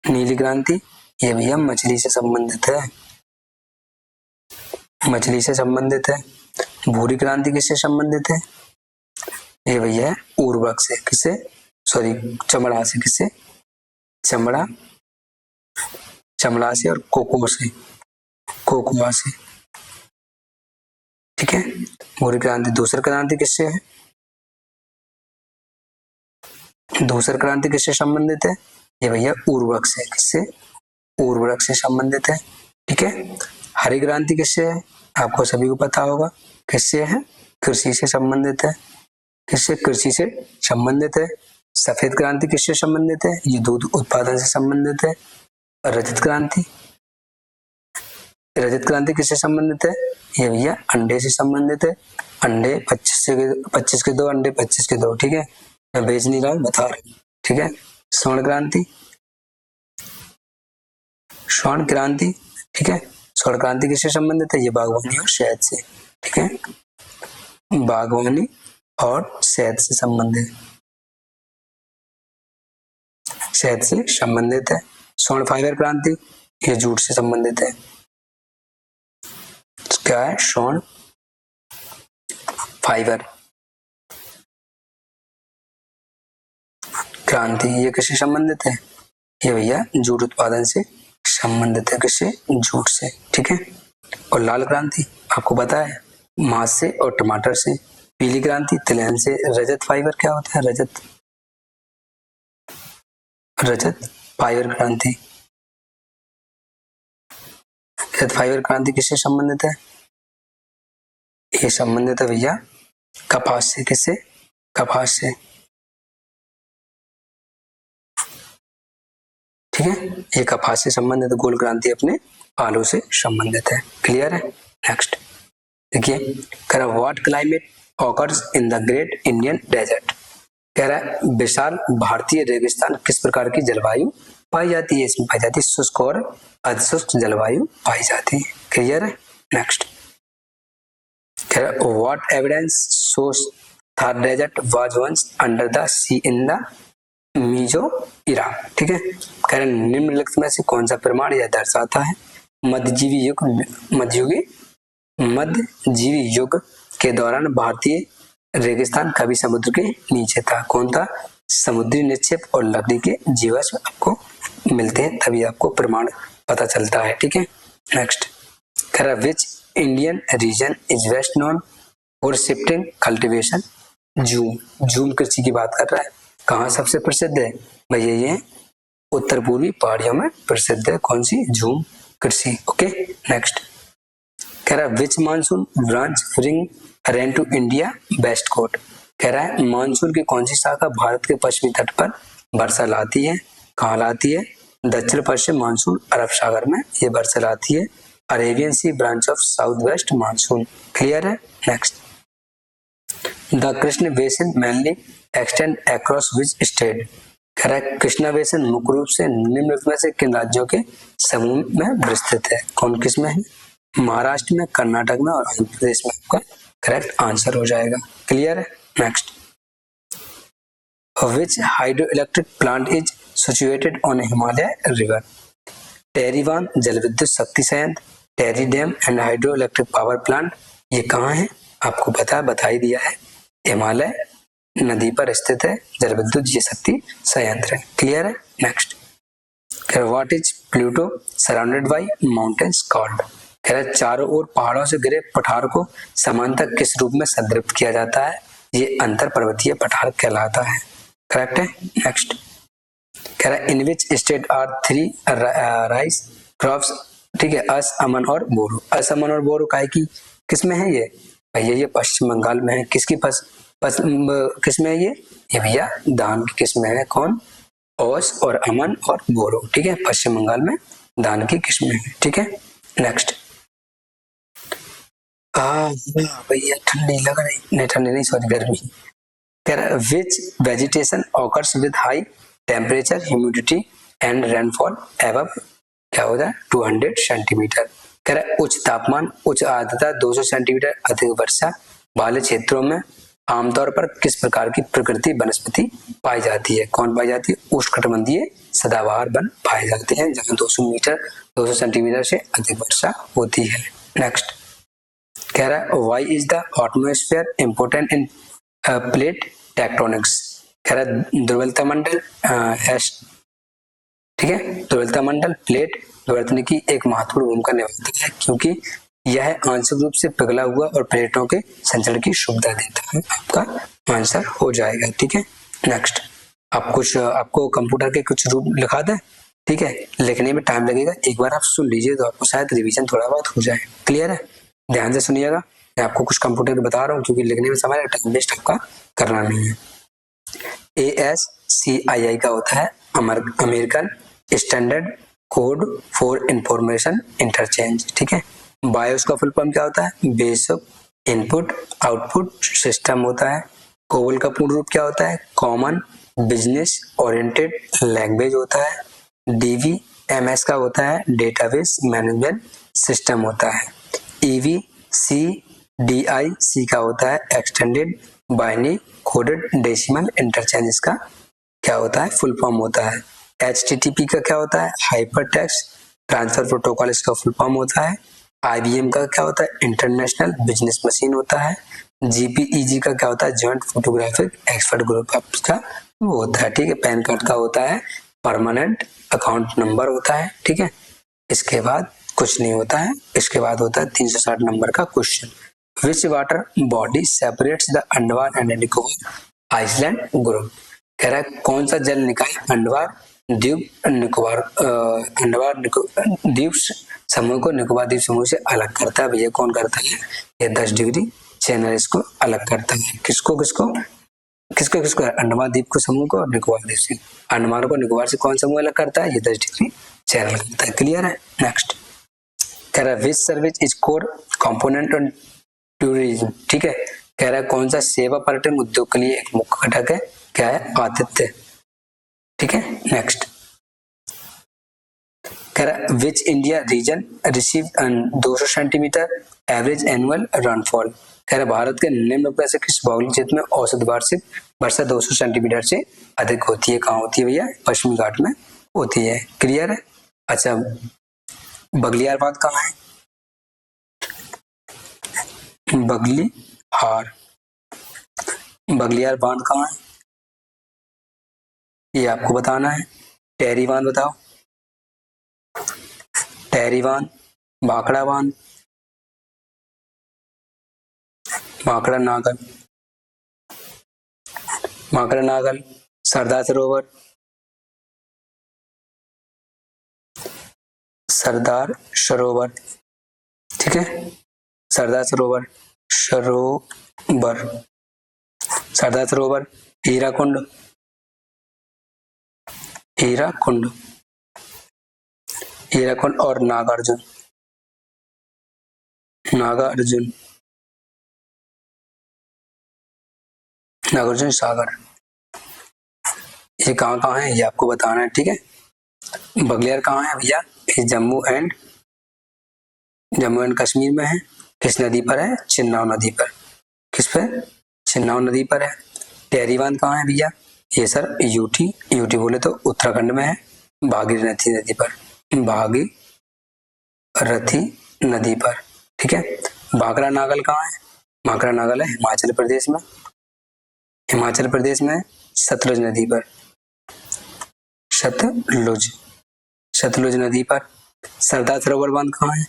नीली क्रांति ये भैया मछली से संबंधित है, मछली से संबंधित है। भूरी क्रांति किससे संबंधित है? ये भैया उर्वरक से, किससे, सॉरी चमड़ा से, किससे, चमड़ा, चमड़ा से और कोकोआ से, कोकोआ से, ठीक है। भूरी क्रांति। दूसरी क्रांति किससे है? दूसरी क्रांति किससे संबंधित है? ये भैया उर्वरक से, किससे, उर्वरक से संबंधित है, ठीक है। हरी क्रांति किससे है? आपको सभी को पता होगा किससे है, कृषि से संबंधित है, किससे, कृषि से संबंधित है। सफेद क्रांति किससे संबंधित है? ये दूध उत्पादन से संबंधित है। रजत क्रांति, रजत क्रांति किससे संबंधित है? ये भैया अंडे से संबंधित है। अंडे 25 के 2 अंडे 25 के 2, ठीक है। मैं बेच नहीं रहा हूँ, बता रहा हूँ, ठीक है। स्वर्ण क्रांति, स्वर्ण क्रांति, ठीक है। स्वर्ण क्रांति किससे संबंधित है? ये बागवानी और शहद से, ठीक है, बागवानी और शहद से संबंधित, शहद से संबंधित है। स्वर्ण फाइबर क्रांति ये जूट से संबंधित है। क्या है? स्वर्ण फाइबर क्रांति ये किससे संबंधित है? ये भैया जूट उत्पादन से संबंधित है, किससे, जूट से, ठीक है। और लाल क्रांति आपको पता है, मांस से और टमाटर से। पीली क्रांति तिलहन से। रजत फाइबर क्या होता है? रजत, रजत फाइबर क्रांति, रजत फाइबर क्रांति किससे संबंधित है? ये संबंधित है भैया कपास से, किससे, कपास से, ठीक है। ये कपास से संबंधित। गोल क्रांति अपने आलू से संबंधित है। क्लियर है? नेक्स्ट देखिए, कह रहा what climate occurs in the great Indian desert. कह रहा है विशाल भारतीय रेगिस्तान किस प्रकार की जलवायु पाई जाती है? इसमें पाई जाती है शुष्क और अधशुष्क जलवायु पाई जाती है। क्लियर है? नेक्स्ट कह रहा what evidence shows Thar desert was once under the sea in the Mesozoic era, ठीक है। कह रहे निम्नलिखित में से कौन सा प्रमाण यह दर्शाता है मध्यजीवी युग, मध्यजीवी युग के दौरान भारतीय रेगिस्तान कभी समुद्र के नीचे था? कौन था? समुद्री निक्षेप और लकड़ी के जीवाश्म आपको मिलते हैं, तभी आपको प्रमाण पता चलता है, ठीक है। नेक्स्ट कह रहा which Indian reason is best known for shifting cultivation zoom. Zoom कृषि की बात कर रहा है। कहाँ सबसे प्रसिद्ध है भैया? ये उत्तर पूर्वी पहाड़ियों में प्रसिद्ध है। कौन सी? जूम कृषि। ओके नेक्स्ट कह रहा है which monsoon branch bring rain to India west coast. कह रहा है मानसून की कौन सी शाखा भारत के पश्चिमी तट पर वर्षा लाती है? कहाँ लाती है? दक्षिण पश्चिम मानसून अरब सागर में ये वर्षा लाती है। Arabian sea branch of south west monsoon. Clear है? Next the Krishna basin mainly extend across which state. कह रहा है कृष्णा बेसिन मुख्य रूप से निम्नलिखित में से किन राज्यों के समूह में विस्तृत है? कौन किस में है? महाराष्ट्र में, कर्नाटक में और आंध्र प्रदेश में आपका करेक्ट आंसर हो जाएगा। क्लियर है? Next which hydro electric plant is situated on Himalaya river. Tehri बांध जल विद्युत शक्ति संयंत्र, Tehri dam and hydro electric power plant ये कहाँ है? आपको पता है, बता ही दिया है, हिमालय नदी पर स्थित है जल विद्युत ये शक्ति संयंत्र है। क्लियर है? Next what is Pluto surrounded by mountains called. कह रहा है चारों ओर पहाड़ों से घिरे पठार को समांतर किस रूप में संदर्भित किया जाता है? ये अंतर पर्वतीय पठार कहलाता है। करेक्ट है? नेक्स्ट कह रहा है in which state are 3 rice crops, ठीक है, अस, अमन और बोरो। अस, अमन और बोरो काय की किस में है ये भैया? ये पश्चिम बंगाल में है। किसकी किस में है ये भैया धान की किस्म है। कौन? ओस और अमन और बोरो, ठीक है, पश्चिम बंगाल में धान की किस्में है, ठीक है। नेक्स्ट भैया ठंडी लग रही, नहीं ठंडी नहीं सॉरी गर्मी। कह रहा है which vegetation occurs with high temperature humidity and rainfall above क्या होता है 200 सेंटीमीटर। कह रहा है उच्च तापमान, उच्च आर्द्रता, 200 सेंटीमीटर अधिक वर्षा वाले क्षेत्रों में आमतौर पर किस प्रकार की प्रकृति वनस्पति पाई जाती है? कौन पाई जाती है? उष्णकटिबंधीय सदाबहार वन पाए जाते हैं जहां 200 सेंटीमीटर से अधिक वर्षा होती है। नेक्स्ट कह रहा है why is the atmosphere important in plate tectonics? कह रहा है ध्रुवीयता मंडल ठीक है, ध्रुवीयता मंडल प्लेट विवर्तन की एक महत्वपूर्ण भूमिका निभाता है क्योंकि यह आंशिक रूप से पिघला हुआ और प्लेटों के संचरण की सुविधा देता है। आपका आंसर हो जाएगा। ठीक है, नेक्स्ट आपको कंप्यूटर के कुछ रूप लिखा दें, ठीक है, लिखने में टाइम लगेगा, एक बार आप सुन लीजिए तो आपको शायद रिवीजन थोड़ा बहुत हो जाए। क्लियर है? ध्यान से सुनिएगा, मैं आपको कुछ कंप्यूटर के बता रहा हूँ क्योंकि लिखने में समय टाइम वेस्ट आपका करना नहीं है। ASCII का होता है American standard code for information interchange. ठीक है, बायोस का फुल फॉर्म क्या होता है? बेसिक इनपुट आउटपुट सिस्टम होता है। कोबोल का पूर्ण रूप क्या होता है? कॉमन बिजनेस ओरिएंटेड लैंग्वेज होता है। DVMS का होता है डेटाबेस मैनेजमेंट सिस्टम होता है। EVCDIC का होता है extended binary coded decimal interchange, इसका क्या होता है? फुल फॉर्म होता है। HTTP का क्या होता है? हाइपर टेक्स्ट ट्रांसफर प्रोटोकॉल, इसका फुल फॉर्म होता है। IBM का क्या होता है? इंटरनेशनल बिजनेस मशीन होता है। GPEG का क्या होता है? जॉइंट फोटोग्राफिक एक्सपर्ट ग्रुप का वो होता है। ठीक है, पैन कार्ड का होता है परमानेंट अकाउंट नंबर होता है। ठीक है, इसके बाद कुछ नहीं होता है। इसके बाद होता है 360 नंबर का question, which water body separates the Andaman and Nicobar island group? कह रहा है कौन सा जल निकाय अंडमान द्वीप द्वीप समूह को निकोबार द्वीप समूह से अलग करता है? भैया कौन करता है? ये 10 डिग्री चैनल इसको अलग करता है। किसको किसको किसको किसको? अंडमान द्वीप को समूह को और निकोबार द्वीप से। अंडमान को निकोबार से कौन समूह अलग करता है? ये 10 डिग्री चैनल करता है। क्लियर है? नेक्स्ट कह रहा है which service is core component on tourism? ठीक है, कह रहा है कौन सा सेवा पर्यटन उद्योग के लिए एक मुख्य घटक है? क्या है? आतिथ्य। ठीक है, नेक्स्ट कह रहा है which India region receive 200 centimetre average annual rainfall? कह रहा है भारत के निम्न में से किस भौगोलिक क्षेत्र में औसत वार्षिक वर्षा 200 सेंटीमीटर से अधिक होती है? कहाँ होती है भैया? पश्चिमी घाट में होती है। क्लियर है? अच्छा, बगलियार बांध कहाँ है? बगलियार बांध कहाँ है? ये आपको बताना है। टेहरी बांध बताओ। टेहरी बांध, भाखड़ा बांध, भाखड़ा नागल, भाखड़ा नागल, सरदार सरोवर, सरदार सरोवर। ठीक है, सरदार सरोवर, सरदार सरोवर, हीराकुंड, हीराकुंड, हीराकुंड और नागार्जुन, नागार्जुन, नागार्जुन सागर। ये कहाँ कहाँ है ये आपको बताना है। ठीक है, बगलियार कहाँ है भैया? ये जम्मू एंड कश्मीर में है। किस नदी पर है? चिन्नाव नदी पर। किस पर? चिन्नाव नदी पर है। टेहरी बांध कहाँ है भैया? ये सर यूटी बोले तो उत्तराखंड में है, भागीरथी नदी पर, भागीरथी नदी पर। ठीक है, भाखड़ा नागल कहाँ है? भाखड़ा नागल है हिमाचल प्रदेश में, हिमाचल प्रदेश में सतलुज नदी पर, सतलुज नदी पर। सरदार सरोवर बांध कहाँ है?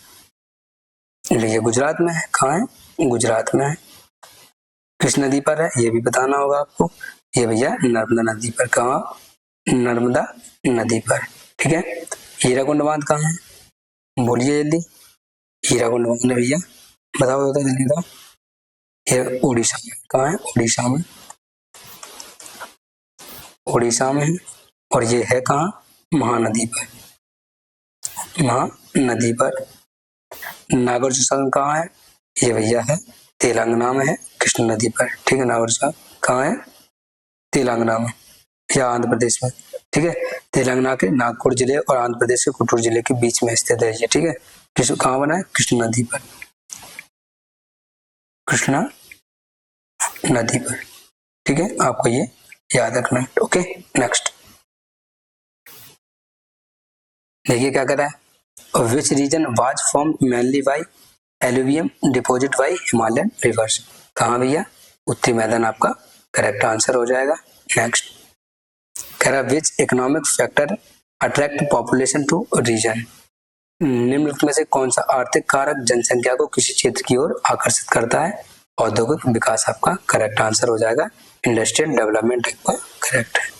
ये गुजरात में है। कहाँ है? गुजरात में है। किस नदी पर है? ये भी बताना होगा आपको। ये भैया नर्मदा नदी पर। कहाँ? नर्मदा नदी पर। ठीक है, हीराकुंड बांध कहाँ है? बोलिए जल्दी। हीराकुंड बांध भैया बताओ जल्दी बताओ। ये उड़ीसा में। कहाँ है? उड़ीसा में, उड़ीसा में है। और ये है कहाँ? महानदी पर, महानदी पर। नागार्जुन सागर कहाँ है? ये भैया है तेलंगाना में है, कृष्ण नदी पर। ठीक है, नागार्जुन कहाँ है? तेलंगाना में या आंध्र प्रदेश में। ठीक है, तेलंगाना के नागपुर जिले और आंध्र प्रदेश के गुंटूर जिले के बीच में स्थित है ये। ठीक है, कहाँ बना है? कृष्ण नदी पर, कृष्णा नदी पर, ठीक है, आपको ये याद रखना है। ओके, नेक्स्ट देखिए क्या कर रहा है, which region was form mainly by alluvium deposit by Himalayan reverse, कहाँ भैया, उत्तरी मैदान आपका करेक्ट आंसर हो जाएगा। नेक्स्ट कह रहा है which economic factor attract population to region, निम्नलिखित में से कौन सा आर्थिक कारक जनसंख्या को किसी क्षेत्र की ओर आकर्षित करता है, औद्योगिक विकास आपका करेक्ट आंसर हो जाएगा, इंडस्ट्रियल डेवलपमेंट आपका करेक्ट है।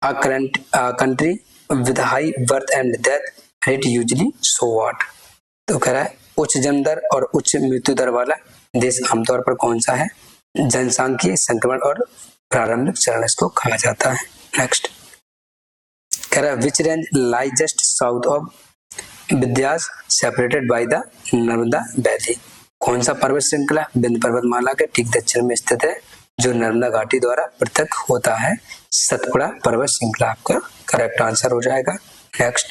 A country with high birth and death rate usually so what, तो कह रहा है उच्च जन्म दर और उच्च मृत्यु दर वाला देश आमतौर पर कौन सा है, जनसांख्यिकीय संक्रमण और प्रारंभिक चरण इसको कहा जाता है। नेक्स्ट कह रहा है which range lie just south of Vindhyas separated by the Narmada valley, कौन सा पर्वत श्रृंखला विंध्य पर्वतमाला के ठीक दक्षिण में स्थित है जो नर्मदा घाटी द्वारा पृथक होता है, सतपुड़ा पर्वत श्रृंखला आपका करेक्ट आंसर हो जाएगा। नेक्स्ट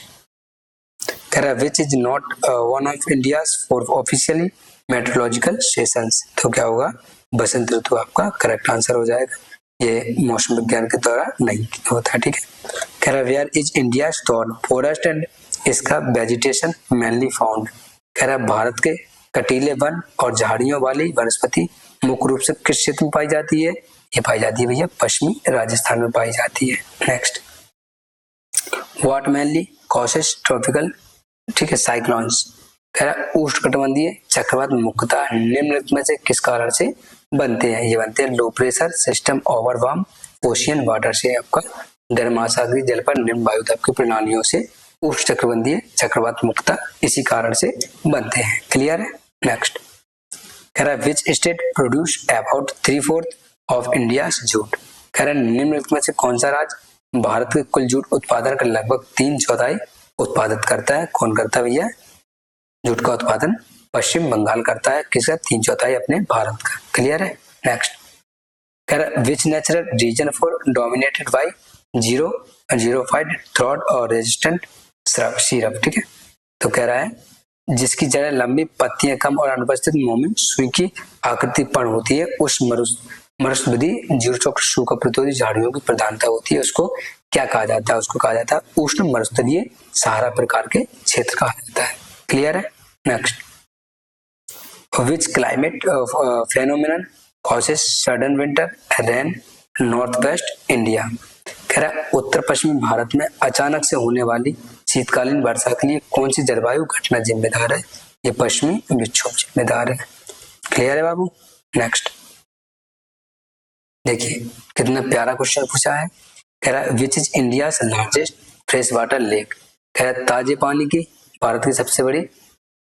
कह रहा है which is not one of India's four officially meteorological seasons, तो क्या होगा, बसंत ऋतु आपका करेक्ट आंसर हो जाएगा, ये मौसम विज्ञान के द्वारा नहीं होता है, ठीक है। कह रहा है where is India thorn forest and इसका वेजिटेशन मेनली फाउंड, कह रहा है भारत के कटीले वन और झाड़ियों वाली वनस्पति मुख्य रूप से किस क्षेत्र में पाई जाती है, ये पाई जाती है भैया पश्चिमी राजस्थान में पाई जाती है। Next what mainly causes tropical, ठीक है, साइक्लोन्स, कह रहा है उष्णकटिबंधीय चक्रवात मुख्यतः निम्नलिखित में से किस कारण से बनते हैं, ये बनते हैं low pressure system over warm ocean water से, आपका गर्म महासागरीय जल पर निम्न वायुदाब की प्रणालियों से उष्ण चक्रबंधीय चक्रवात मुख्यतः इसी कारण से बनते हैं। क्लियर है। नेक्स्ट कह रहा है which state produce about 3/4 of India jute, कह रहा है निम्नलिखित में से कौन सा राज्य भारत के कुल जूट उत्पादन का लगभग 3/4 उत्पादित करता है, कौन करता है भैया, जूट का उत्पादन पश्चिम बंगाल करता है, किसका 3/4 अपने भारत का। क्लियर है। नेक्स्ट कह रहा है which natural region for dominated by xerophytic thorny और रेजिस्टेंट सिरप, ठीक है, तो कह रहा है जिसकी जड़ें लंबी पत्तियां कम और अनुपस्थित मुंह में सुई की आकृति पण होती है, उस मरुस्थलीय जीरोचक्र सूखा प्रतिरोधी झाड़ियों की प्रधानता होती है, उसको क्या कहा जाता है, उसको कहा जाता है उष्ण मरुस्थलीय सहारा प्रकार के क्षेत्र कहा जाता है। क्लियर है। नेक्स्ट विच climate phenomenon causes sudden winter rain north west India, कह रहा है उत्तर पश्चिमी भारत में अचानक से होने वाली शीतकालीन वर्षा के लिए कौन सी जलवायु घटना जिम्मेदार है, ये पश्चिमी विक्षोभ जिम्मेदार है। क्लियर है बाबू। नेक्स्ट देखिए कितना प्यारा क्वेश्चन पूछा है, कह रहा है which is India largest fresh water lake, कह रहा है ताजे पानी की भारत की सबसे बड़ी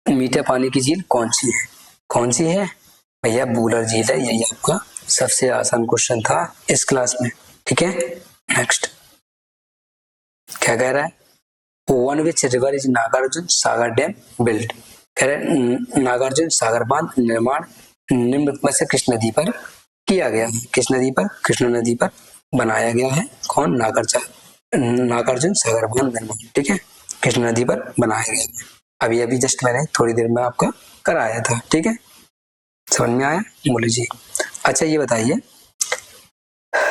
मीठे पानी की झील कौन सी है, कौन सी है भैया, बूलर झील है, यही आपका सबसे आसान क्वेश्चन था इस क्लास में। ठीक है। नेक्स्ट क्या कह रहा है on which river is Nagarjun Sagar dam built, कह रहे नागार्जुन सागर बांध निर्माण निम्न में से किस नदी पर किया गया है, किस नदी पर, कृष्णा नदी पर बनाया गया है, कौन, नागार्जुन सागर बांध निर्माण, ठीक है, कृष्णा नदी पर बनाया गया है। अभी अभी जस्ट मैंने थोड़ी देर में आपका कराया था। ठीक है, समझ में आया बोले जी। अच्छा ये बताइए,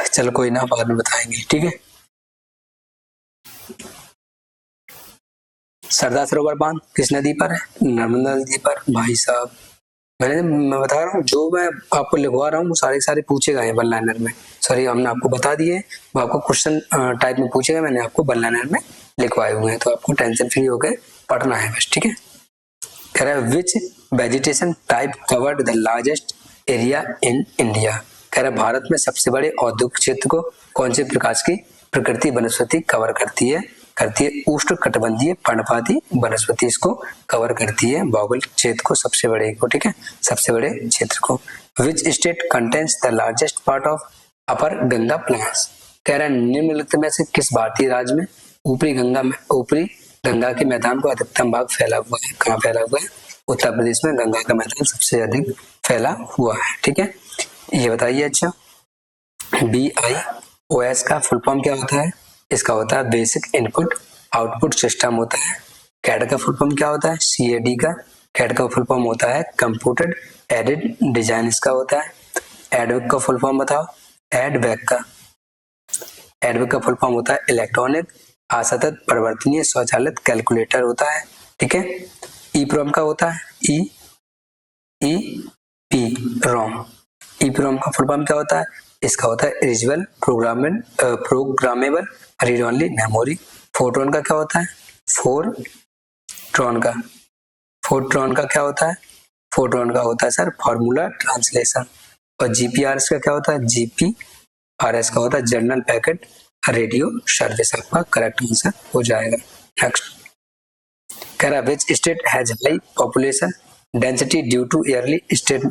चलो कोई ना बाद में बताएंगे। ठीक है, सरदार सरोवर बांध किस नदी पर है, नर्मदा नदी पर। भाई साहब मैं बता रहा हूँ, जो मैं आपको लिखवा रहा हूँ वो सारे पूछे गए हैं वन लाइनर में, सॉरी हमने आपको बता दिए, वो आपको क्वेश्चन टाइप में पूछे गए, मैंने आपको वन लाइनर में लिखवाए हुए हैं, तो आपको टेंशन फ्री होकर पढ़ना है बस। ठीक है। कह रहा है which vegetation type covered the largest area in India, कह रहा है भारत में सबसे बड़े औद्योगिक क्षेत्र को कौन से प्रकार की प्रकृति वनस्पति कवर करती है, उष्ण कटिबंधीय पर्णपाती वनस्पति इसको कवर करती है, भौगोलिक क्षेत्र को सबसे बड़े को, ठीक है, सबसे बड़े क्षेत्र को। Which state contains the largest part of upper Ganga plants, कह रहा है निम्नलिखित में से किस भारतीय राज्य में ऊपरी गंगा के मैदान को अधिकतम भाग फैला हुआ है, कहाँ फैला हुआ है, उत्तर प्रदेश में गंगा का मैदान सबसे अधिक फैला हुआ है। ठीक है, ये बताइए। अच्छा BIOS का फुल फॉर्म क्या होता है, इसका होता है बेसिक इनपुट आउटपुट सिस्टम होता है। कैड का फुल फॉर्म क्या होता है, CAD का, कैड का फुल फॉर्म होता है कंप्यूटर एडेड डिजाइन इसका होता है। एडवेक का फुल फॉर्म बताओ। एडवेक का फुल फॉर्म होता है इलेक्ट्रॉनिक असतत परिवर्तनीय स्वचालित कैलकुलेटर होता है, ठीक है। ईप्रोम का होता है ई पी रोम। ईप्रोम का फुल फॉर्म क्या होता है? इसका होता है erasable programmable read only memory. Fortran का क्या होता है? फोरट्रॉन का क्या होता है? फोरट्रॉन का होता है सर फॉर्मूला ट्रांसलेशन। और जीपीआरएस का क्या होता है? जीपीआरएस का होता है जर्नल पैकेट रेडियो सर्विस। आपका करेक्ट आंसर हो जाएगा। नेक्स्ट कह रहा है which state has high population density due to early state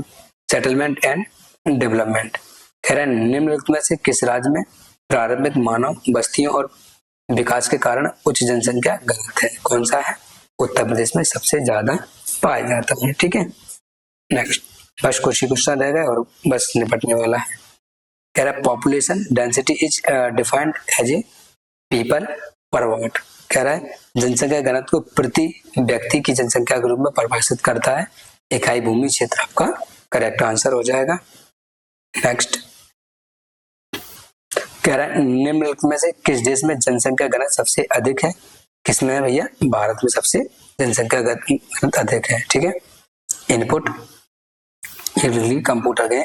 settlement and development. कह रहा है निम्नलिखित में से किस राज्य में प्रारंभिक मानव बस्तियों और विकास के कारण उच्च जनसंख्या घनत्व है? कौन सा है? उत्तर प्रदेश में सबसे ज्यादा पाया जाता है, ठीक है। नेक्स्ट बस कुछ ही क्वेश्चन रह गए और बस निपटने वाला है। कह रहा है population density is defined as a people per what. कह रहा है जनसंख्या घनत्व को प्रति व्यक्ति की जनसंख्या के रूप में परिभाषित करता है इकाई भूमि क्षेत्र। आपका करेक्ट आंसर हो जाएगा। नेक्स्ट कह रहा है निम्नलिखित में से किस देश में जनसंख्या घनत्व सबसे अधिक है? किसमें है भैया? भारत में सबसे जनसंख्या घनत्व अधिक है, ठीक है। इनपुट ये कंप्यूटर के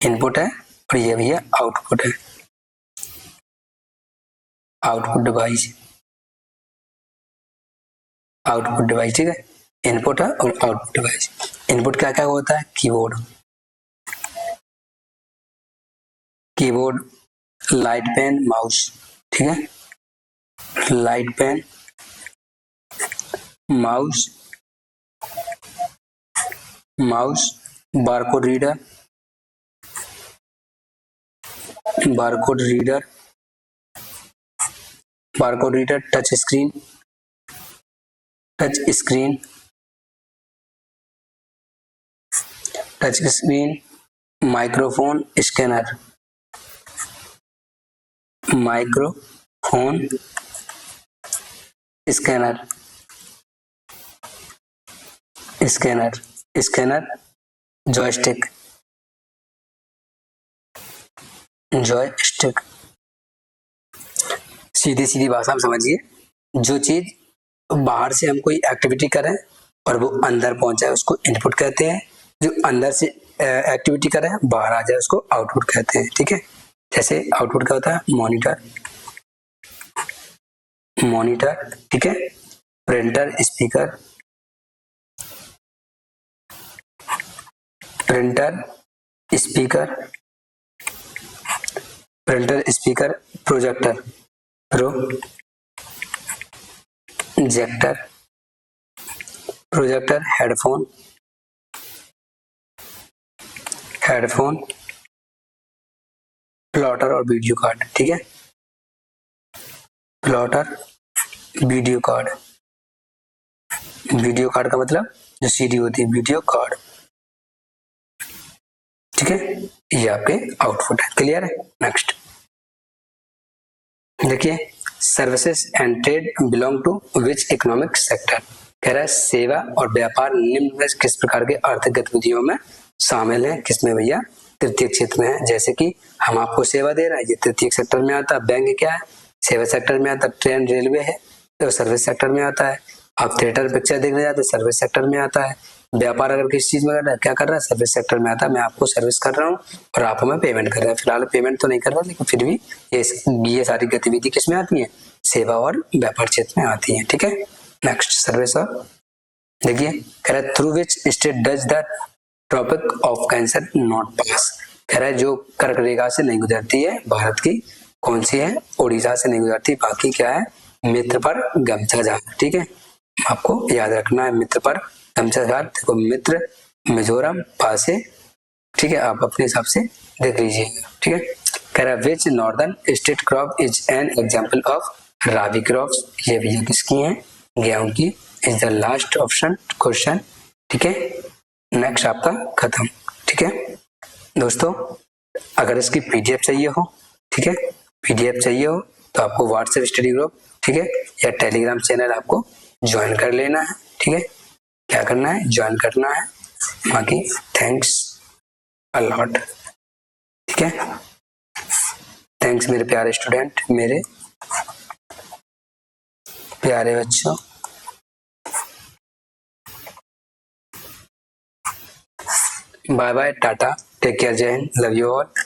इनपुट है और ये भैया आउटपुट है, आउटपुट डिवाइस, ठीक है। इनपुट है और आउटपुट डिवाइस। इनपुट क्या क्या होता है? कीबोर्ड, लाइट पेन, माउस, ठीक है। Light pen, mouse, barcode reader, touch screen, microphone scanner, joystick, सीधी भाषा में समझिए, जो चीज बाहर से हम कोई एक्टिविटी करें और वो अंदर पहुंच जाए उसको इनपुट कहते हैं, जो अंदर से एक्टिविटी करें बाहर आ जाए उसको आउटपुट कहते हैं, ठीक है। जैसे आउटपुट क्या होता है? मॉनिटर, ठीक है। Printer, speaker, projector, headphone, plotter और वीडियो कार्ड, ठीक है। प्लॉटर, वीडियो कार्ड का मतलब जो सीडी होती है, वीडियो कार्ड, ठीक है। ये आपके आउटपुट है। क्लियर है? नेक्स्ट देखिए services and trade belong to which economic sector. कह रहा है सेवा और व्यापार निम्न में किस प्रकार के आर्थिक गतिविधियों में शामिल है? किसमें भैया? तृतीय क्षेत्र में है। जैसे कि हम आपको सेवा दे रहे हैं, ये तृतीय सेक्टर में आता है। बैंक क्या है? सेवा सेक्टर में आता है। ट्रेन रेलवे है तो सर्विस सेक्टर में आता है। आप थिएटर पिक्चर देखने जाते हैं, सर्विस सेक्टर में आता है। व्यापार अगर किसी चीज में कर रहा है, क्या कर रहा है? सर्विस सेक्टर में आता है। मैं आपको सर्विस कर रहा हूँ और आप हमें पेमेंट कर रहे हैं। फिलहाल पेमेंट तो नहीं कर रहा, लेकिन फिर भी ये सारी गतिविधि किसमें आती है? सेवा और व्यापार क्षेत्र में आती है, ठीक है। नेक्स्ट सर्विस और देखिए कह रहा है through which state does the tropic of cancer not pass. कह रहा है जो कर्क रेखा से नहीं गुजरती है भारत की, कौन सी है? उड़ीसा से नहीं गुजरती। बाकी क्या है? मित्र पर गमछा झाड़, ठीक है। आपको याद रखना है मित्र पर गमछा झाड़। देखो मित्र मिजोरम पास है, ठीक है। आप अपने हिसाब से देख लीजिएगा, ठीक है। कह रहा है which northern state crop is an example of rabi crops. ये भैया किसकी है? गेहूं की। Is the last option question, ठीक है। नेक्स्ट आपका खत्म, ठीक है। दोस्तों अगर इसकी पीडीएफ चाहिए हो, ठीक है, पीडीएफ चाहिए हो तो आपको व्हाट्सएप स्टडी ग्रुप, ठीक है, या टेलीग्राम चैनल आपको ज्वाइन कर लेना है, ठीक है। क्या करना है? ज्वाइन करना है। बाकी थैंक्स। अलॉट। ठीक है, थैंक्स मेरे प्यारे स्टूडेंट, मेरे प्यारे बच्चों। Bye bye, tata, take care, जय हिंद, लव यू ऑल।